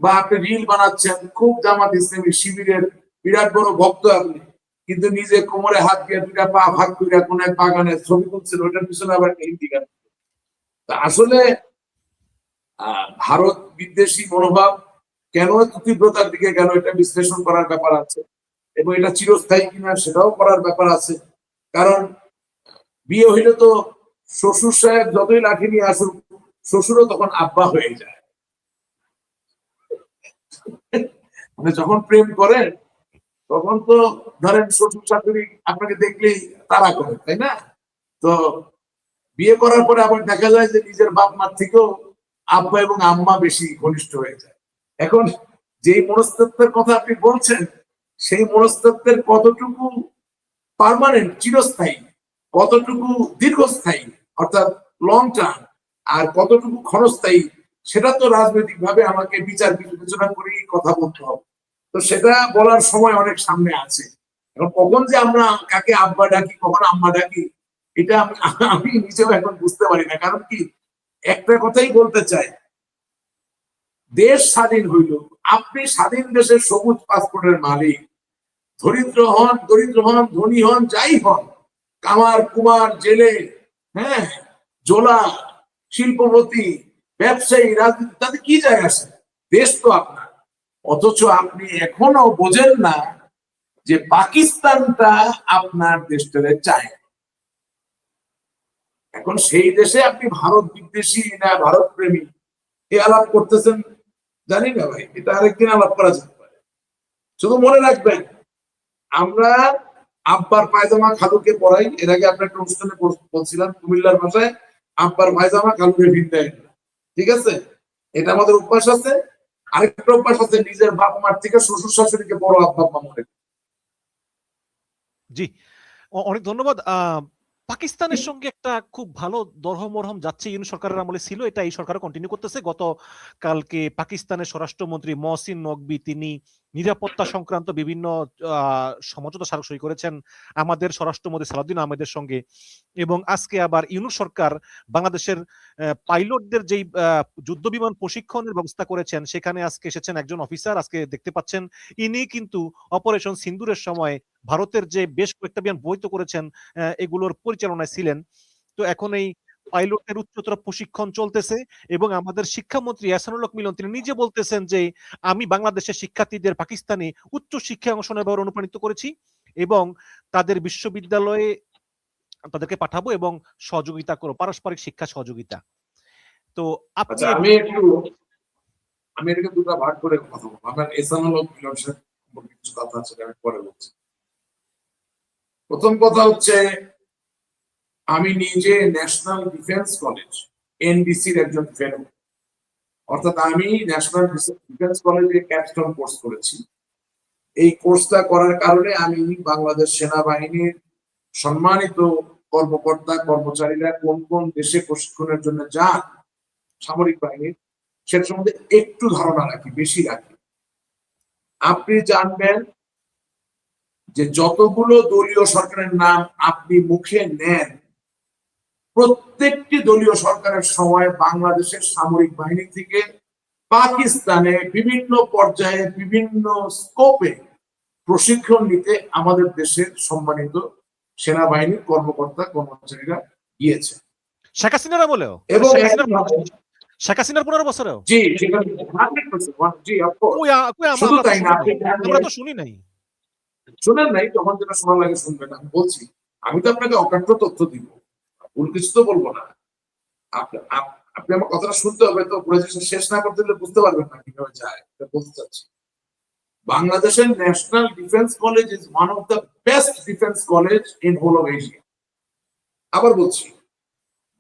B: বা আপনি রিল বানাচ্ছেন, খুব জামাত ইসলামী শিবিরের বিরাট বড় ভক্ত আপনি, কিন্তু নিজে কোমরে হাত দিয়ে দুটা পা ভাগ করে কোন এক বাগানে ছবি তুলছেন, ওটার পিছনে আবার হিন্দি গান। আসলে ভারত বিদ্বেষী মনোভাব কেন তীব্রতার দিকে গেল, এটা বিশ্লেষণ করার ব্যাপার আছে, এবং এটা চিরস্থায়ী কিনা সেটাও করার ব্যাপার আছে। কারণ বিয়ে হইলে তো শ্বশুর সাহেব যতই লাঠি নিয়ে আসুক, শ্বশুরও তখন আব্বা হয়ে যায়। মানে যখন প্রেম করেন তখন তো ধরেন শ্বশুর শাশুড়ি আপনাকে দেখলেই তাড়া করে, তাই না? তো বিয়ে করার পরে আবার দেখা যায় যে নিজের বাপ মার থেকেও আব্বা এবং আম্মা বেশি ঘনিষ্ঠ হয়ে যায়। এখন যেই মনস্তত্ত্বের কথা আপনি বলছেন, সেই মনস্তত্ত্বের কতটুকু পার্মানেন্ট চিরস্থায়ী, কতটুকু দীর্ঘস্থায়ী অর্থাৎ লং টার্ম, আর কতটুকু ক্ষণস্থায়ী, সেটা তো রাজনৈতিক ভাবে আমাকে বিচার বিবেচনা করেই কথা বলতে হবে। তো সেটা বলার সময় অনেক সামনে আছে। এখন কখন যে আমরা কাকে আব্বা ডাকি, কখন আম্মা ডাকি, এটা আমি নিজেও এখন বুঝতে পারি না। কারণ কি, একটা কথাই বলতে চাই, দেশ স্বাধীন হইল, আপনি স্বাধীন দেশের সবুজ পাসপোর্টের মালিক, দরিদ্র হন, ধনী হন, যাই হন, কামার কুমার জেলে, হ্যাঁ, জোলা, শিল্পপতি, ব্যবসায়ী, রাজনীতি, তাতে কি যায় আসে? দেশ তো আপনার। অথচ আপনি এখনো বোঝেন না যে পাকিস্তানটা আপনার দেশটারে চায়। এখন সেই দেশে আপনি ভারত বিদ্বেষী না ভারত প্রেমী এ আলাপ করতেছেন, জানি না ভাই, এটা আরেকদিন আলাপ করা যেতে পারে। শুধু মনে রাখবেন, আমরা আব্বার পায়জামা খালুকে পড়াই। এর আগে আপনার একটা অনুষ্ঠানে বলছিলাম কুমিল্লার ভাষায়, আব্বার পায়জামা খালুকে ভিন্দায়। ঠিক আছে, এটা আমাদের অভ্যাস আছে। আরেকটা অভ্যাস আছে, নিজের বাপ মার থেকে শ্বশুর শাশুড়িকে বড় আব্বা আম্মা মনে।
A: জি, অনেক ধন্যবাদ। পাকিস্তানের সঙ্গে একটা খুব ভালো দরহমরহম যাচ্ছে, ইউনূস সরকারের আমলে ছিল, এটা এই সরকার কন্টিনিউ করতেছে। গতকালকে পাকিস্তানের স্বরাষ্ট্রমন্ত্রী মহসিন নকভি তিনি নিরাপত্তা সংক্রান্ত বিভিন্ন সমঝোতা স্মারক সই করেছেন আমাদের স্বরাষ্ট্রমন্ত্রী সালাউদ্দিন আহমেদের সঙ্গে। এবং আজকে আবার ইউনূস সরকার বাংলাদেশের পাইলটদের যেই যুদ্ধ বিমান প্রশিক্ষণের ব্যবস্থা করেছেন, সেখানে আজকে এসেছেন একজন অফিসার। আজকে দেখতে পাচ্ছেন ইনি কিন্তু অপারেশন সিন্দুরের সময় ভারতের যে বেশ কয়েকটা বিমান বৈধ করেছেন, এগুলোর পরিচালনায় ছিলেন। তো এখন এই পাইলটের উচ্চতর প্রশিক্ষণ চলতেছে এবং আমাদের শিক্ষামন্ত্রী এহসানুল হক মিলন তিনি নিজে বলতেছেন যে আমি বাংলাদেশের শিক্ষার্থীদের পাকিস্তানে উচ্চ শিক্ষা অংশ নেবার অনুপ্রাণিত করেছি এবং তাদের বিশ্ববিদ্যালয়ে তাদেরকে পাঠাবো এবং সহযোগিতা করো, পারস্পরিক শিক্ষা সহযোগিতা। তো আপনি
B: আমি এটাকে দুটো ভাগ করে কথা বলবো। আমার এহসানুল হক মিলন সাহেব কিছু কথা আছে, আমি পরে বলছি। প্রথম কথা হচ্ছে, আমি নিজে ন্যাশনাল ডিফেন্স কলেজ এনডিসির একজন ফেলো, অর্থাৎ আমি ন্যাশনাল ডিফেন্স কলেজে ক্যাপস্টোন কোর্স করেছি। এই কোর্সটা করার কারণে আমি বাংলাদেশ সেনাবাহিনীর সম্মানিত কর্মকর্তা কর্মচারীরা কোন কোন দেশে প্রশিক্ষণের জন্য যান সামরিক বাহিনীর, সেটা সম্বন্ধে একটু ধারণা রাখি, বেশি রাখি। আপনি জানবেন যে যতগুলো দলীয় সরকারের নাম আপনি মুখে নেন, প্রত্যেকটি দলীয় সরকারের সময় বাংলাদেশের সামরিক বাহিনী থেকে পাকিস্তানে বিভিন্ন পর্যায়ে বিভিন্ন স্কোপে প্রশিক্ষণ নিতে আমাদের দেশের সম্মানিত সেনাবাহিনীর কর্মকর্তা কর্মচারীরা গিয়েছে।
A: শেখ হাসিনার আমলেও
B: এবং
A: শেখ হাসিনার 15 বছরেও
B: জি, শুধু তাই না,
A: আমরা তো শুনি নাই,
B: শুনেন নাই, তখন যেটা শোনা লাগে শুনবেন। আমি বলছি, আমি তো আপনাকে অকাট্য তথ্য দিব, ভুল কিছু তো বলবো না। আপনি আমার কথাটা শুনতে হবে, তো প্রজেকশন শেষ না করতে দিলে বুঝতে পারবেন না কিভাবে যায়। বলতে চাচ্ছি, বাংলাদেশের national defence college is one of the best defence college in whole of Asia. আবার বলছি,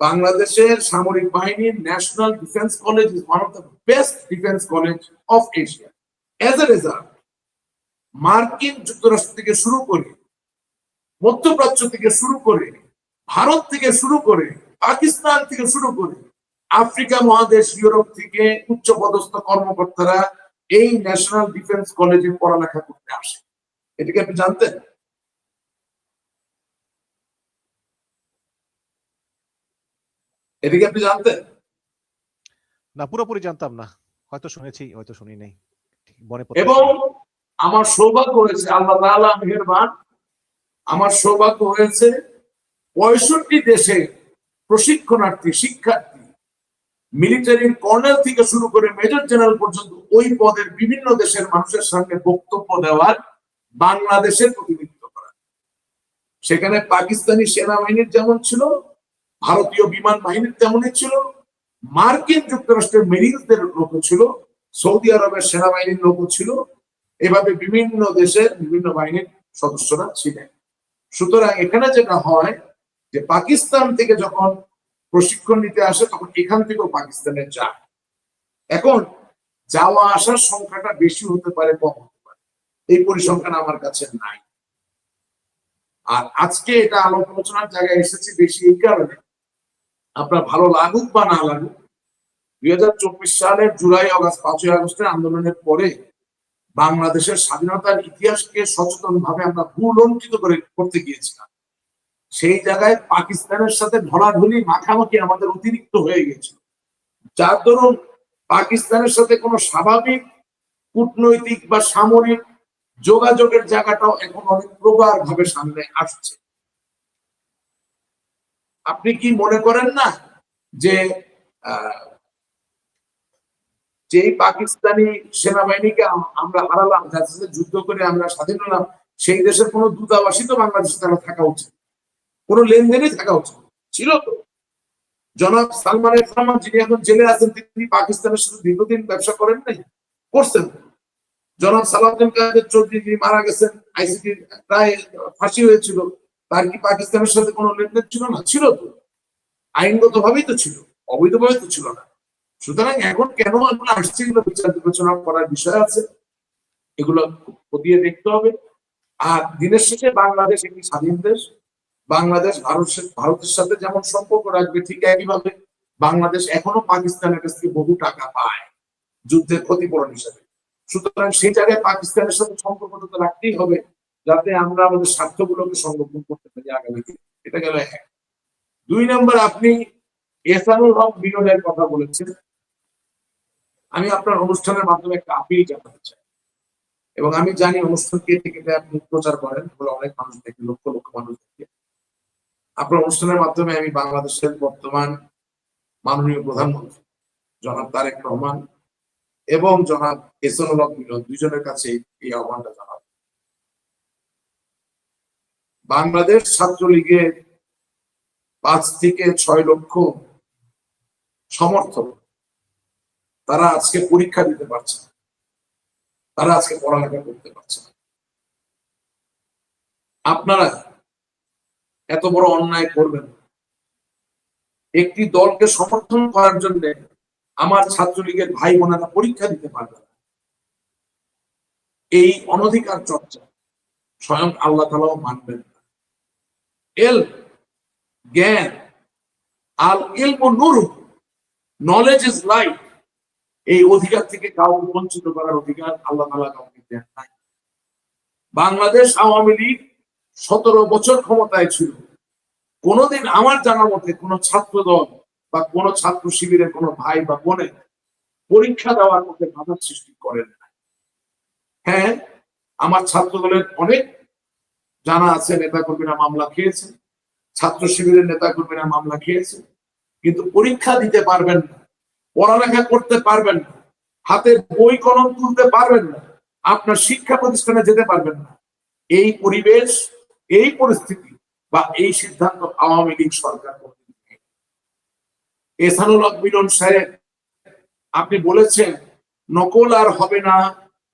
B: বাংলাদেশের সামরিক বাহিনীর national defence college is one of the best defence college of Asia. As a result, মার্কিন যুক্তরাষ্ট্র থেকে শুরু করে, মধ্যপ্রাচ্য থেকে শুরু করে, ভারত থেকে শুরু করে, পাকিস্তান থেকে শুরু করে, আফ্রিকা মহাদেশ, ইউরোপ থেকে উচ্চপদস্থ কর্মকর্তারা এই ন্যাশনাল ডিফেন্স কলেজে পড়ালেখা করতে আসে। এটাকে আপনি জানতেন? এটাকে আপনি জানতেন
A: না? পুরোপুরি জানতাম না, হয়তো শুনেছি, হয়তো শুনি নাই।
B: এবং আমার সৌভাগ্য হয়েছে, আল্লাহ তাআলা মেহেরবান, আমার সৌভাগ্য হয়েছে 65 দেশে প্রশিক্ষণার্থী শিক্ষার্থী, মিলিটারির কর্নেল থেকে শুরু করে মেজর জেনারেল পর্যন্ত ওই পদের বিভিন্ন দেশের মানুষের সামনে বক্তব্য দেওয়ার, বাংলাদেশের প্রতিনিধিত্ব করা। সেখানে পাকিস্তানি সেনাবাহিনীর যেমন ছিল, ভারতীয় বিমান বাহিনীর তেমনই ছিল, মার্কিন যুক্তরাষ্ট্রের মেরিনসদের লোক ছিল, সৌদি আরবের সেনাবাহিনীর লোক ছিল, এভাবে বিভিন্ন দেশের বিভিন্ন বাহিনীর সদস্যরা ছিলেন। সুতরাং এখানে যেটা হয় যে পাকিস্তান থেকে যখন প্রশিক্ষণ নিতে আসে তখন এখান থেকেও পাকিস্তানে যায়। এখন যাওয়া আসার সংখ্যাটা বেশি হতে পারে, কম হতে পারে, এই পরিসংখ্যান আমার কাছে নাই। আর আজকে এটা আলোচনার জায়গায় এসেছি বেশি এই কারণে, আপনার ভালো লাগুক বা না লাগুক, 2024 সালের জুলাই আগস্ট 5ই আগস্টের আন্দোলনের পরে বাংলাদেশের স্বাধীনতার ইতিহাসকে সচেতন ভাবে আমরা ভুলণ্ঠিত করতে গিয়েছিলাম। সেই জায়গায় পাকিস্তানের সাথে ঢলাঢলি মাখামাখি আমাদের অতিরিক্ত হয়ে গেছিল, যার দরুন পাকিস্তানের সাথে কোনো স্বাভাবিক কূটনৈতিক বা সামরিক যোগাযোগের জায়গাটাও এখন অনেক প্রগাঢ় ভাবে সামনে আসছে। আপনি কি মনে করেন না যে যেই পাকিস্তানি সেনাবাহিনীকে আমরা হারালাম, যার সাথে যুদ্ধ করে আমরা স্বাধীন হলাম, সেই দেশের কোনো দূতাবাসই তো বাংলাদেশে তারা থাকা উচিত, কোনো লেনদেনই থাকা উচিত ছিল। তো জনাব সালমান এফ রহমান যিনি এখন জেলে আছেন, তিনি পাকিস্তানের সাথে দীর্ঘদিন ব্যবসা করেন নাই? করছেন। জনাব সালাউদ্দিন কাদের চৌধুরী যিনি মারা গেছেন, আইসিটি প্রায় ফাঁসি হয়েছিল, তার কি পাকিস্তানের সাথে কোনো লেনদেন ছিল না? ছিল তো, আইনগত ভাবেই তো ছিল, অবৈধভাবে তো ছিল না। সুতরাং এখন কেন আমরা আসছি, এগুলো বিচার বিবেচনা করার বিষয় আছে, এগুলো খতিয়ে দেখতে হবে। আর দিনের শেষে বাংলাদেশ একটি স্বাধীন দেশ, বাংলাদেশ ভারতের সাথে যেমন সম্পর্ক রাখবে, ঠিক একইভাবে বাংলাদেশ এখনো পাকিস্তানের কাছ থেকে বহু টাকা পায় যুদ্ধের ক্ষতিপূরণ হিসেবে। সুতরাং সেই জায়গায় পাকিস্তানের সাথে সম্পর্ক তো রাখতেই হবে, যাতে আমরা আমাদের স্বার্থগুলোকে সংরক্ষণ করতে পারি আগামীতে। এটা গেল এক। 2 নম্বর, আপনি এহসানুল হক বিনোদের কথা বলেছেন। আমি আপনার অনুষ্ঠানের মাধ্যমে একটা আপিল জানাতে চাই, এবং আমি জানি অনুষ্ঠান কে থেকে আপনি প্রচার করেন, বলে অনেক মানুষ দেখে, লক্ষ লক্ষ মানুষ দেখে। আপনার অনুষ্ঠানের মাধ্যমে আমি বাংলাদেশের বর্তমান মাননীয় প্রধানমন্ত্রী জনাব তারেক রহমান এবং জনাব এহসানুল হক বিনোদ দুইজনের কাছে এই আহ্বানটা জানাব। বাংলাদেশ ছাত্রলীগের 5 থেকে 6 লক্ষ সমর্থক, তারা আজকে পরীক্ষা দিতে পারছে না, তারা আজকে পড়ালেখা করতে পারছে না। আপনারা এত বড় অন্যায় করবেন, একটি দলকে সমর্থন করার জন্য আমার ছাত্রলীগের ভাই বোনেরা পরীক্ষা দিতে পারবে না। এই অনধিকার চর্চা স্বয়ং আল্লাহ তাআলাও মানবেন না। জ্ঞান, আল ইলমু নূর, নলেজ ইজ লাইট, এই অধিকার থেকে কাউকে বঞ্চিত করার অধিকার আল্লাহ তাআলা কাউকে দেন নাই। বাংলাদেশ আওয়ামী লীগ 17 বছর ক্ষমতায় ছিল, কোনোদিন আমার জানা মতে কোন ছাত্র দল বা কোন ছাত্র শিবিরের কোন ভাই বা বোনের পরীক্ষা দেওয়ার মধ্যে বাধা সৃষ্টি করেন না। হ্যাঁ, আমার ছাত্র দলের অনেক জানা আছে নেতা কর্মীরা মামলা খেয়েছে, ছাত্র শিবিরের নেতা কর্মীরা মামলা খেয়েছে, কিন্তু পরীক্ষা দিতে পারবেন না, পড়ালেখা করতে পারবেন না, হাতের বই কলম তুলতে পারবেন না, আপনার শিক্ষা প্রতিষ্ঠানে যেতে পারবেন না। এই পরিবেশ, এই পরিস্থিতি বা এই সিদ্ধান্ত আওয়ামী লীগ সরকার করতে। এহসানুল হক মিলন সাহেব, আপনি বলেছেন নকল আর হবে না,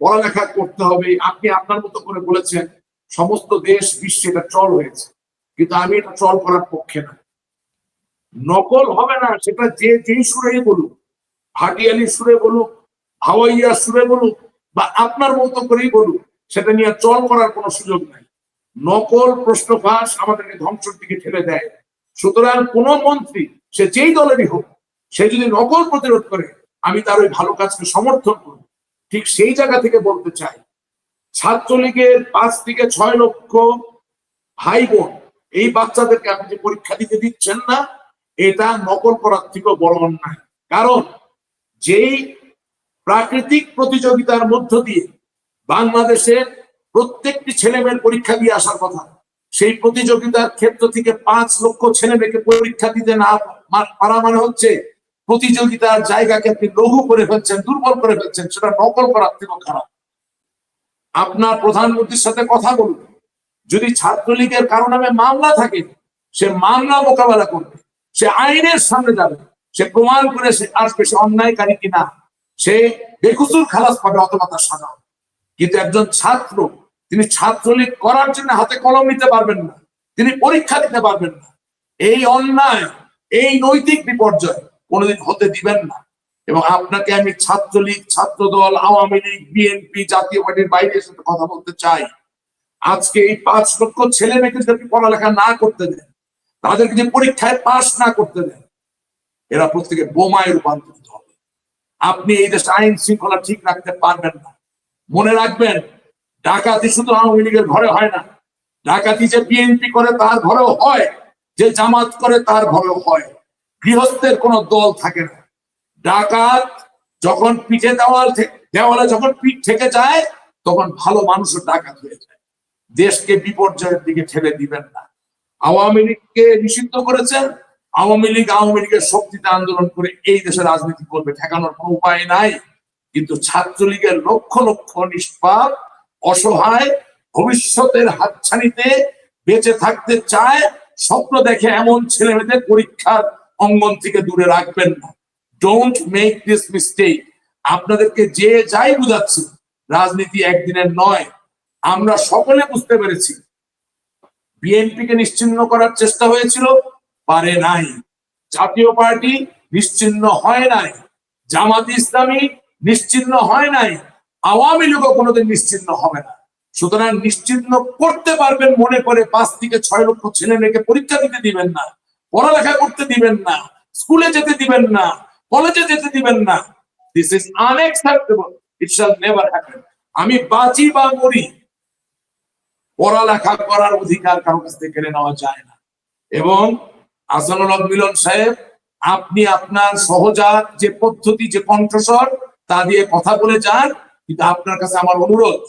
B: পড়ালেখা করতে হবে, আপনি আপনার মতো করে বলেছেন। সমস্ত দেশ বিশ্বে এটা ট্রল হয়েছে, কিন্তু আমি এটা ট্রল করার পক্ষে না। নকল হবে না, সেটা যেই সুরেই বলুক, ভাটিয়ালি সুরে বলুক, ভাওয়াইয়া সুরে বলুক, বা আপনার মতো করেই বলুক, সেটা নিয়ে ট্রল করার কোনো সুযোগ নাই। নকল প্রশ্ন ফাঁস আমাদেরকে ধ্বংসের দিকে ঠেলে দেয়। সুতরাং কোন মন্ত্রী, সে যেই দলেরই হোক, সে যদি নকল প্রতিরোধ করে, আমি তার ওই ভালো কাজকে সমর্থন করব। ঠিক সেই জায়গা থেকে বলতে চাই, ছাত্রলীগের 5 থেকে 6 লক্ষ ভাই বোন, এই বাচ্চাদেরকে আপনি যে পরীক্ষা দিতে দিচ্ছেন না, এটা নকল করার থেকেও বড় অন্যায়। কারণ যেই প্রাকৃতিক প্রতিযোগিতার মধ্য দিয়ে বাংলাদেশের প্রত্যেকটি ছেলে মেয়ের পরীক্ষা দিয়ে আসার কথা, সেই প্রতিযোগিতার ক্ষেত্র থেকে 5 লক্ষ ছেলে মেয়েকে পরীক্ষা দিতে না পারা মানে হচ্ছে প্রতিযোগিতার জায়গাকে আপনি লঘু করে ফেলছেন, দুর্বল করে ফেলছেন। সেটা নকল করার থেকেও খারাপ। আপনার প্রধানমন্ত্রীর সাথে কথা বলুন, যদি ছাত্রলীগের কারো নামে মামলা থাকে, সে মামলা মোকাবেলা করবে, সে আইনের সামনে যাবে, সে প্রমাণ করে সে আসবে সে অন্যায়কারী কিনা, সে বেকসুর খালাস পাবে অথবা তার সাজা। কিন্তু একজন ছাত্র, তিনি ছাত্রলীগ করার জন্য হাতে কলম নিতে পারবেন না, তিনি পরীক্ষা দিতে পারবেন না। এই অন্যায়, এই নৈতিক বিপর্যয় কোনোদিন হতে দিবেন না। এবং আপনাকে আমি ছাত্রলীগ, ছাত্রদল, আওয়ামী লীগ, বিএনপি, জাতীয় পার্টির বাইরের সাথে কথা বলতে চাই। আজকে এই 5 লক্ষ ছেলে মেয়েকে যদি পড়ালেখা না করতে দেন, তাদেরকে যে পরীক্ষায় পাশ না করতে দেন, এরা প্রত্যেকে বোমায় রূপান্তরিত হবে। আপনি এই দেশে আইন শৃঙ্খলা ঠিক রাখতে পারবেন না। মনে রাখবেন, ডাকাতি শুধু আওয়ামী লীগের ঘরে হয় না, ডাকাতি যে বিএনপি করে তার ঘরেও হয়, যে জামাত করে তার ঘরেও হয়। গৃহস্থের কোনো দল থাকে না। ডাকাত যখন পিঠে দেওয়ালে যখন পিঠ থেকে যায়, তখন ভালো মানুষও ডাকাত হয়ে যায়। দেশকে বিপর্যয়ের দিকে ঠেলে দিবেন না। আওয়ামী লীগকে নিষিদ্ধ করেছেন, আওয়ামী লীগের শক্তিতে আন্দোলন করে এই দেশে রাজনীতি করবে, ঠেকানোর কোনো উপায় নাই। কিন্তু ছাত্রলীগের লক্ষ লক্ষ নিষ্পাপ, অসহায়, ভবিষ্যতের হাতছানিতে বেঁচে থাকতে চায়, স্বপ্ন দেখে এমন ছেলে মেয়েদের পরীক্ষার অঙ্গন থেকে দূরে রাখবেন না। Don't make this mistake. আপনাদেরকে যে যাই বুঝাচ্ছি, রাজনীতি একদিনের নয়। আমরা সকলে বুঝতে পেরেছি, বিএনপিকে নিশ্চিহ্ন করার চেষ্টা হয়েছিল, পারে নাই। জাতীয় পার্টি নিশ্চিহ্ন হয় নাই, জামাত ইসলামী নিশ্চিহ্ন হয় নাই, আওয়ামী লীগও কোনোদিন নিশ্চিহ্ন হবে না। সুতরাং নিশ্চিহ্ন করতে পারবেন মনে করে 5 থেকে 6 লক্ষ ছেলে মেয়েকে পরীক্ষা দিতে দিবেন না, পড়ালেখা করতে দিবেন না, স্কুলে যেতে দিবেন না, কলেজে যেতে দিবেন না। This is unacceptable. It shall never happen. আমি বাঁচি বা মরি, পড়ালেখা করার অধিকার কারো কাছ থেকে কেড়ে নেওয়া যায় না। এবং আহসানুল হক মিলন সাহেব, আপনি আপনার সহজাত যে পদ্ধতি, যে কণ্ঠস্বর, তা দিয়ে কথা বলে যান। কিন্তু আপনার কাছে আমার অনুরোধ,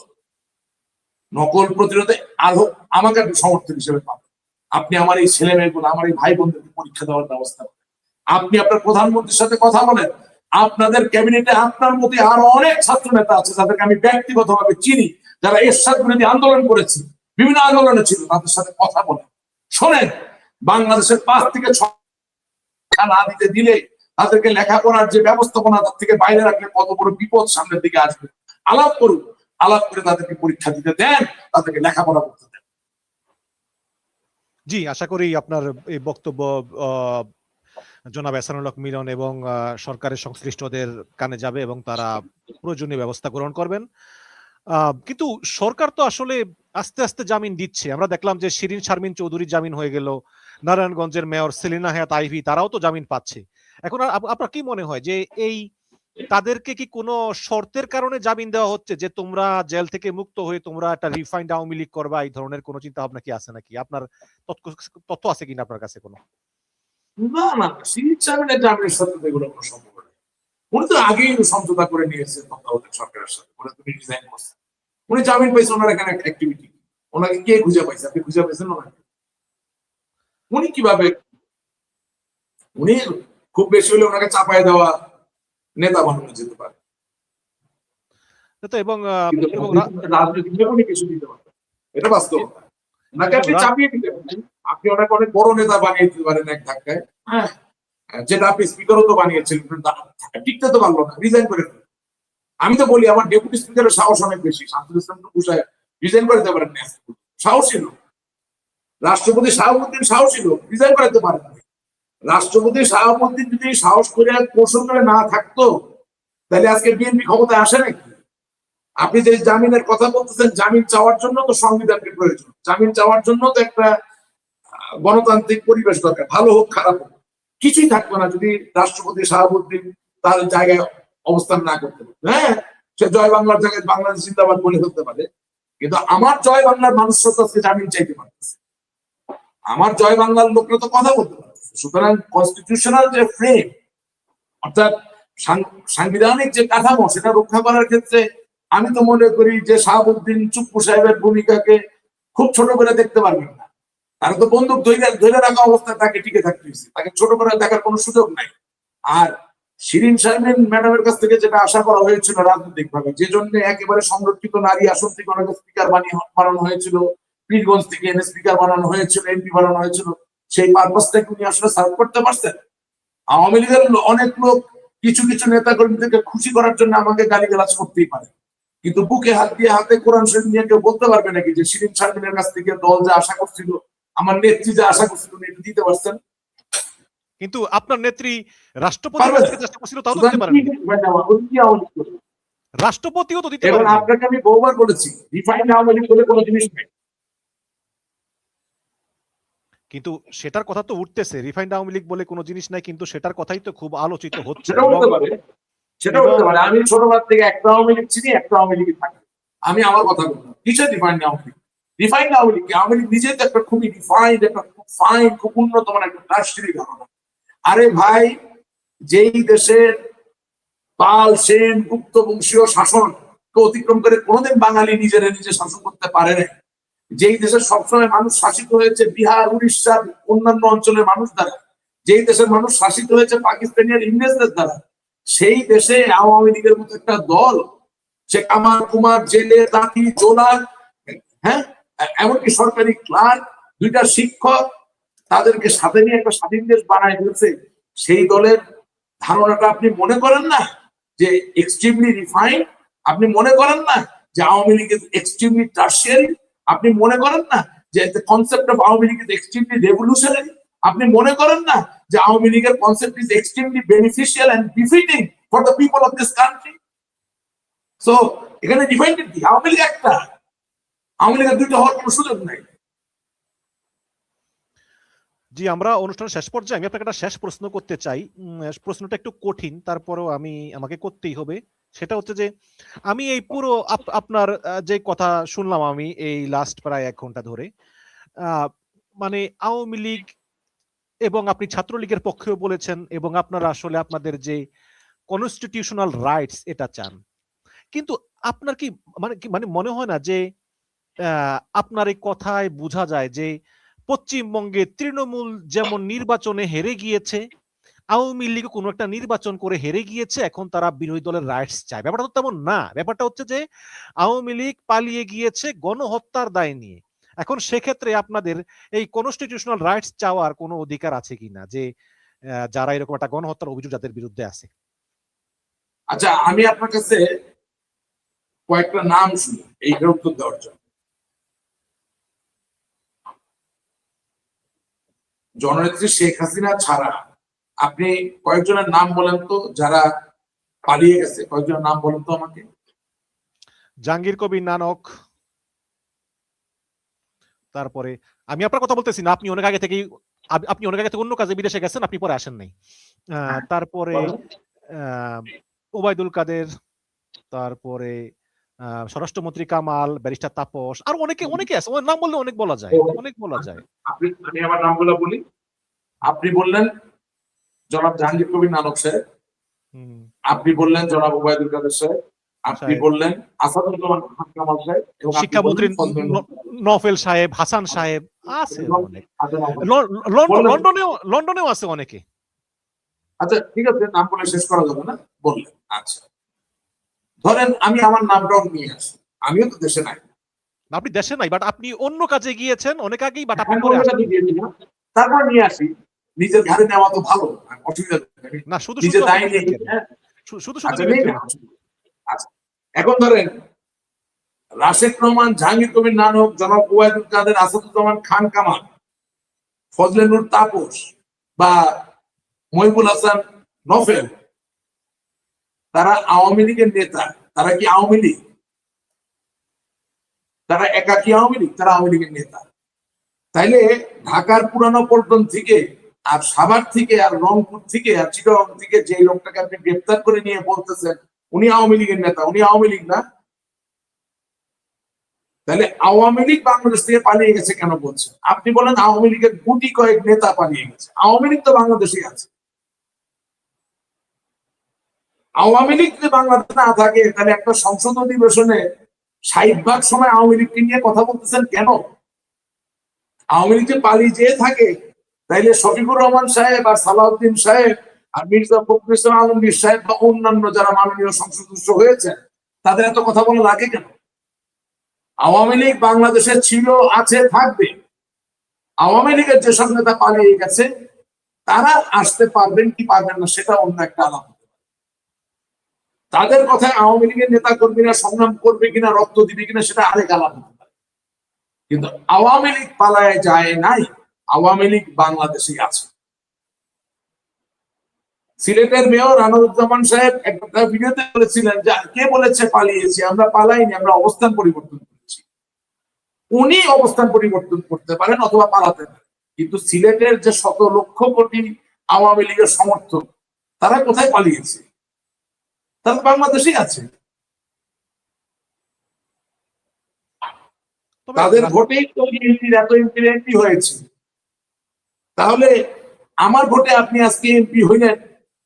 B: নকল প্রতিরোধে আরো আমাকে সমর্থক হিসেবে পাবেন। আপনি আমার এই ছেলে মেয়েগুলো, আমার এই ভাই বোনদেরকে পরীক্ষা দেওয়ার ব্যবস্থা করেন। আপনি আপনার প্রধানমন্ত্রীর সাথে কথা বলেন। আপনাদের ক্যাবিনেটে আপনার মধ্যে আরো অনেক ছাত্র নেতা আছে যাদেরকে আমি ব্যক্তিগতভাবে চিনি, যারা এরশাদ বিরোধী আন্দোলন করেছে, বিভিন্ন আন্দোলনে ছিল। তাদের সাথে কথা বলেন, শোনেন। বাংলাদেশের 5 থেকে 6 না দিতে দিলে তাদেরকে লেখাপড়ার যে ব্যবস্থাপনা, তার থেকে বাইরে রাখলে কত বড় বিপদ সামনের দিকে আসবে। আলাপ করুন, আলাপ করে তাদেরকে পরীক্ষা দিতে দেন, তাদেরকে লেখাপড়া করতে দেন।
A: জি, আশা করি আপনার এই বক্তব্য জনাব এহসানুল হক মিলন এবং সরকারের সংশ্লিষ্টদের কানে যাবে এবং তারা প্রয়োজনীয় ব্যবস্থা গ্রহণ করবেন। কিন্তু সরকার তো আসলে আস্তে আস্তে জামিন দিচ্ছে। আমরা দেখলাম যে শিরিন শারমিন চৌধুরী জামিন হয়ে গেল, নারায়ণগঞ্জের মেয়র সেলিনা হায়াত আইভি তারাও তো জামিন পাচ্ছে। এখন আপনার কি মনে হয় যে এই তাদেরকে কি কোনো শর্তের কারণে জামিন দেওয়া হচ্ছে, যে তোমরা জেল থেকে মুক্ত হয়ে তোমরা একটা রিফাইন্ড আওয়ামী লীগ করবা, এই ধরনের কোনো চিন্তা ভাবনা কি আছে নাকি? আপনার তথ্য আছে কিনা আপনার কাছে কোনো?
B: না না, শিরিন শারমিনের জামিনের সাথে এগুলো কোনো সম্পর্ক নেই। উনি তো আগেই সমঝোতা করে নিয়েছেন তত্ত্বাবধায়ক সরকারের সাথে, উনি তো রিজাইন করছেন। উনি জামিন পাইছেন, ওনার এখানে অ্যাক্টিভিটি, ওনাকে কে খুঁজে পাইছে? আপনি খুঁজে পাইছেন ওনাকে? উনি কিভাবে, উনি খুব বেশি হলে ওনাকে চাপায় দেওয়া নেতা বানানো যেতে পারে,
A: এবং
B: কিন্তু রাজনীতিতে উনি কিছু দিতে পারবেন, এটা বাস্তবতা। ওনাকে আপনি চাপিয়ে দিতে পারেন, আপনি ওনাকে অনেক বড় নেতা বানিয়ে দিতে পারেন এক ধাক্কায়। হ্যাঁ, যেটা আপনি স্পিকারও তো বানিয়েছিলেন, টিকতে তো পারলো না, রিজাইন করে ফেলেন। আমি তো বলি, আমার ডেপুটি স্পিকারের সাহস অনেক বেশি। শামসুল ইসলাম টুকু রিজাইন করে দিতে পারেন, সাহস ছিল। রাষ্ট্রপতি শাহাবুদ্দিন সাহস ছিল, রিজাইন করাতে পারেন। রাষ্ট্রপতি শাহাবুদ্দিন যদি সাহস করে কৌশল করে না থাকতো, তাহলে আজকে বিএনপি ক্ষমতায় আসে নাকি? আপনি যে জামিনের কথা বলতেছেন, জামিন চাওয়ার জন্য তো সংবিধানকে প্রয়োজন, জামিন চাওয়ার জন্য তো একটা গণতান্ত্রিক পরিবেশ দরকার, ভালো হোক খারাপ হোক। কিছুই থাকতো না যদি রাষ্ট্রপতি শাহাবুদ্দিন তার জায়গায় অবস্থান না করতে পারে। হ্যাঁ, সে জয় বাংলার জায়গায় বাংলাদেশ জিন্দাবাদ বলে ফেলতে পারে, কিন্তু আমার জয় বাংলার মানুষরা তো আজকে জামিন চাইতে পারতেছে, আমার জয় বাংলার লোকরা তো কথা বলতে পারতেছে। সুতরাং কনস্টিটিউশনাল যে ফ্রেম, অর্থাৎ সাংবিধানিক যে কাঠামো, সেটা রক্ষা করার ক্ষেত্রে আমি তো মনে করি যে শাহাবুদ্দিন চুপ্পু সাহেবের ভূমিকাকে খুব ছোট করে দেখতে পারবেন না। তারা তো বন্দুক ধরে রাখা অবস্থায় তাকে টিকে থাকতে হয়েছে, তাকে ছোট করে দেখার কোনো সুযোগ নাই। আর শিরিন শারমিন ম্যাডামের কাছ থেকে যেটা আশা করা হয়েছিল রাজনৈতিক ভাবে, যে জন্য একেবারে সংরক্ষিত নারী আসন থেকে অনেক স্পিকার বানানো হয়েছিল, পীরগঞ্জ থেকে এনে স্পিকার বানানো হয়েছিল, এমপি বানানো হয়েছিল, সেই পারপাসটাকে উনি আসলে সার্ভ করতে পারছেন? আওয়ামী লীগের অনেক লোক কিছু কিছু নেতা কর্মীদেরকে খুশি করার জন্য আমাকে গালিগালাজ করতেই পারে, কিন্তু বুকে হাত দিয়ে হাতে কোরআন শরীফ নিয়ে কেউ বলতে পারবে নাকি যে শিরিন শারমিনের কাছ থেকে দল যা আশা করছিল, আমার নেত্রী যা আশা করছিল উনি এটা দিতে পারছেন?
A: কিন্তু আপনার নেত্রী রাষ্ট্রপতির কাছ থেকে চেষ্টা করছিল, তাও তো দিতে পারেন। রাষ্ট্রপতিও তো দিতে
B: এবং
A: পারেন।
B: আপনাকে আমি বহুবার বলেছি রিফাইন্ড আওয়ামী লীগ বলে কোনো জিনিস নেই।
A: কিন্তু সেটার কথা তো উঠতেছে, রিফাইন্ড আওয়ামী লীগ বলে কোনো জিনিস নাই, কিন্তু সেটার কথাই তো খুব আলোচিত হচ্ছে।
B: সেটা হতে পারে, সেটা হতে পারে। আমি ছোটবেলা থেকে একটা আওয়ামী লীগ চিনি, একটা আওয়ামী লীগ থাকি। আমি আমার কথা বললাম কিসের রিফাইন্ড আওয়ামী লীগ? রিফাইন্ড আওয়ামী লীগ, আওয়ামী লীগ নিজে তো একটা খুবই রিফাইন্ড, একটা খুব ফাইন, খুব উন্নত মানের একটা রাষ্ট্রীয় ধারণা। আরে ভাই, যেই দেশের পাল সেন গুপ্ত বংশীয় শাসন অতিক্রম করে কোনোদিন বাঙালি নিজেরা নিজে শাসন করতে পারে না, যেই দেশের সবসময় মানুষ শাসিত হয়েছে বিহার উড়িষ্যার অন্যান্য অঞ্চলের মানুষ দ্বারা, যেই দেশের মানুষ শাসিত হয়েছে পাকিস্তানি আর ইংরেজদের দ্বারা, সেই দেশে আওয়ামী লীগের মতো একটা দল, সে কামার কুমার জেলে তাঁতি জোলা, হ্যাঁ, এমনকি সরকারি ক্লার্ক, দুইটা শিক্ষক, তাদেরকে সাথে নিয়ে একটা স্বাধীন দেশ বানায় দিয়েছে। সেই দলের ধারণাটা আপনি মনে করেন না যে এক্সট্রিমলি রিফাইন? আপনি মনে করেন না যে Awami League is extremely tertiary? আপনি মনে করেন না যে the concept of Awami League is extremely revolutionary? আপনি মনে করেন না যে আওয়ামী লীগের concept is extremely beneficial and befitting for the people of this country? So এখানে ডিফাইন্ড কি? আওয়ামী লীগ একটা, আওয়ামী লীগের দুইটা হওয়ার কোনো সুযোগ নাই।
A: জি, আমরা অনুষ্ঠানের শেষ পর্যায়ে আমি আপনাকে একটা শেষ প্রশ্ন করতে চাই। প্রশ্নটা একটু কঠিন, তারপরেও আমাকে করতেই হবে। সেটা হচ্ছে যে আমি এই পুরো আপনার যে কথা শুনলাম আমি এই লাস্ট প্রায় 1 ঘন্টা ধরে, মানে আওয়ামী লীগ এবং আপনি ছাত্রলীগের পক্ষেও বলেছেন, এবং আপনারা আসলে আপনাদের যে কনস্টিটিউশনাল রাইটস এটা চান, কিন্তু আপনার কি মানে মনে হয় না যে আপনার এই কথায় বোঝা যায় যে পশ্চিমবঙ্গে তৃণমূল যেমন নির্বাচনে হেরে গিয়েছে, আওয়ামী লীগ কোনো একটা নির্বাচন করে হেরে গিয়েছে, এখন তারা বিরোধী দলের রাইটস চায়? ব্যাপারটা তো তেমন না। ব্যাপারটা হচ্ছে যে আওয়ামী লীগ পালিয়ে গিয়েছে গণহত্যার দায় নিয়ে। এখন সেক্ষেত্রে আপনাদের এই কনস্টিটিউশনাল রাইটস চাওয়ার কোনো অধিকার আছে কিনা, যে যারা এরকম একটা গণহত্যার অভিযোগ যাদের বিরুদ্ধে আছে?
B: আচ্ছা, আমি আপনার কাছে কয়েকটা নাম শুনি এইটার উত্তর দেওয়ার জন্য। জননেত্রী শেখ হাসিনা ছাড়া আপনি কয়েকজনের নাম বলেন তো যারা পালিয়ে গেছে, কয়েকজনের নাম বলেন তো আমাকে।
A: জাহাঙ্গীর কবির নানক, তারপরে আমি আপনার কথা বলতেছি না, আপনি অনেক আগে থেকে অন্য কাজে বিদেশে গেছেন, আপনি পরে আসেন নাই। তারপরে ওবায়দুল কাদের, তারপরে স্বরাষ্ট্রমন্ত্রী কামাল, ব্যারিস্টার তাপস, আর অনেকে আছে, নাম বললে অনেক বলা যায়।
B: আমি আমার নামগুলো বলি। আপনি বললেন জনাব জাহাঙ্গীর কবির নানক সাহেব, আপনি বললেন জনাব ওবায়দুল কাদের সাহেব, আপনি বললেন আসাদুজ্জামান খান কামাল সাহেব, এবং
A: শিক্ষামন্ত্রী নফেল সাহেব, হাসান সাহেব আছে অনেক, লন্ডনেও আছে অনেকে।
B: আচ্ছা ঠিক আছে, নাম বলে শেষ করা যাবে না, বললেন। আচ্ছা ধরেন আমি আমার নামটাও নিয়ে আসি, আমিও তো দেশে নাই।
A: আপনি দেশে নাই, বাট আপনি অন্য কাজে গিয়েছেন অনেক আগেই, বাট আপনি
B: তারপর নিয়ে আসি। নিজের ঘাড়ে নেওয়া তো ভালো, অসুবিধা
A: না, শুধু
B: আচ্ছা এখন ধরেন রাশেদ রহমান, জাহাঙ্গীর কবির নানক, জনাব ওবায়দুল কাদের, আসাদুজ্জামান খান কামাল, ফজলে নূর তাপস বা মহিবুল হাসান নফেল, তারা আওয়ামী লীগের নেতা। তারা কি আওয়ামী লীগ? তারা একাকী আওয়ামী লীগ? তারা আওয়ামী লীগের নেতা। তাইলে ঢাকার পুরানো পল্টন থেকে আর সাভার থেকে আর রংপুর থেকে আর চিটাগং থেকে যে লোকটাকে আপনি গ্রেপ্তার করে নিয়ে বলতেছেন উনি আওয়ামী লীগের নেতা, উনি আওয়ামী লীগ না? তাহলে আওয়ামী লীগ বাংলাদেশ থেকে পালিয়ে গেছে কেন বলছেন? আপনি বলেন আওয়ামী লীগের গুটি কয়েক নেতা পালিয়ে গেছে। আওয়ামী লীগ তো বাংলাদেশে আছে। আওয়ামী লীগ যদি বাংলাদেশে না থাকে তাহলে একটা সংসদ অধিবেশনে 60% সময় আওয়ামী লীগকে নিয়ে কথা বলতেছেন কেন? আওয়ামী লীগ যে পালিয়ে যেয়ে থাকে, তাইলে শফিকুর রহমান সাহেব আর সালাউদ্দিন সাহেব আর মির্জা ফখরুল ইসলাম আলমগীর সাহেব বা অন্যান্য যারা মাননীয় সংসদ সদস্য হয়েছেন তাদের এত কথা বলা লাগে কেন? আওয়ামী লীগ বাংলাদেশে ছিল, আছে, থাকবে। আওয়ামী লীগের যেসব নেতা পালিয়ে গেছে তারা আসতে পারবেন কি পারবেন না সেটা অন্য একটা আলাপ। তাদের কথায় আওয়ামী লীগের নেতা কর্মীরা সংগ্রাম করবে কিনা, রক্ত দিবে কিনা, সেটা আরেক আলাদা ব্যাপার। কিন্তু আওয়ামী লীগ পালায় যায় নাই, আওয়ামী লীগ বাংলাদেশেই আছে। সিলেটের মেয়র আনোয়ারুজ্জামান সাহেব একটা ভিডিওতে বলেছিলেন যে কে বলেছে পালিয়েছি, আমরা পালাইনি, আমরা অবস্থান পরিবর্তন করেছি। উনি অবস্থান পরিবর্তন করতে পারেন অথবা পালাতে পারেন, কিন্তু সিলেটের যে শত লক্ষ কোটি আওয়ামী লীগের সমর্থক, তারা কোথায় পালিয়েছে? তারা বাংলাদেশেই আছে।
A: তবে
B: তাদের ভোটেই তো এত এমপি হয়েছে। তাহলে আমার ভোটে আপনি আজকে এমপি হইলেন,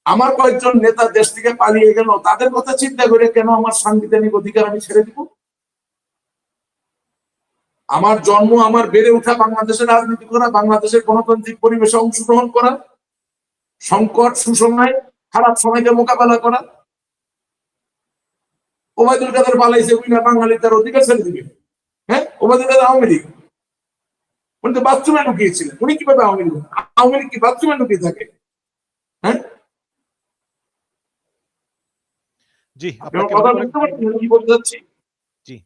B: আমার কয়েকজন নেতা দেশ থেকে পালিয়ে গেল, তাদের কথা চিন্তা করে কেন আমার সাংবিধানিক অধিকার আমি ছেড়ে দিব? আমার জন্ম, আমার বেড়ে ওঠা বাংলাদেশের রাজনীতি করা, বাংলাদেশের গণতান্ত্রিক পরিবেশে অংশগ্রহণ করা, সংকট সুসময় খারাপ সময়কে মোকাবেলা করা। ওবায়দুল কাদের পালাইছে, বাঙালি তার অধিকার ছেড়ে দিবে? হ্যাঁ, ওবায়দুল কাদের আওয়ামী লীগ, উনি তো বাথরুমে লুকিয়েছিলেন, উনি কিভাবে আওয়ামী লীগ? আওয়ামী লীগ কি বাথরুমে লুকিয়ে থাকে? হ্যাঁ,
A: জি,
B: আপনার কথা বুঝতে পারছেন কি বলতে চাচ্ছি?
A: জি,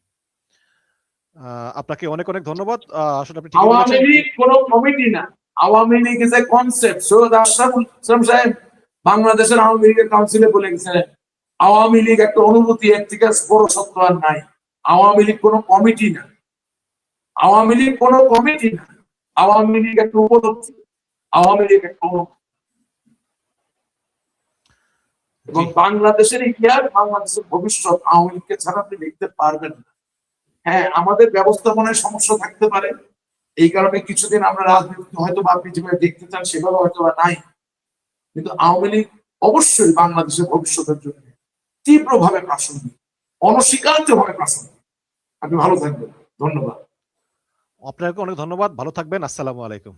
A: আপনাকে অনেক অনেক ধন্যবাদ। আসলে আপনি ঠিকই
B: আওয়ামী
A: বলেছেন।
B: লীগ কোনো কমিটি না, Awami League is a concept. Syed Ashraful Islam সাহেব বাংলাদেশের আওয়ামী লীগের কাউন্সিলে বলে গেছেন, আওয়ামী লীগ একটা অনুভূতি, এর থেকে বড় সত্য আর নাই। আওয়ামী লীগ কোনো কমিটি না, আওয়ামী লীগ কোনো কমিটি না, আওয়ামী লীগ একটা উপলব্ধি, আওয়ামী লীগ একটা অনুভূতি। এবং বাংলাদেশের ইতিহাস, বাংলাদেশের ভবিষ্যৎ আওয়ামী লীগকে ছাড়া আপনি লিখতে পারবেন না। হ্যাঁ, আমাদের ব্যবস্থাপনায় সমস্যা থাকতে পারে, এই কারণে কিছুদিন আমরা রাজনীতি হয়তো বা আপনি যেভাবে দেখতে চান সেভাবে হয়তো বা নাই, কিন্তু আওয়ামী লীগ অবশ্যই বাংলাদেশের ভবিষ্যতের জন্য তীব্রভাবে প্রাসঙ্গিক, অনস্বীকার্যভাবে প্রাসঙ্গিক। আপনি ভালো থাকবেন, ধন্যবাদ।
A: আপনাকে অনেক ধন্যবাদ, ভালো থাকবেন, আসসালামু আলাইকুম।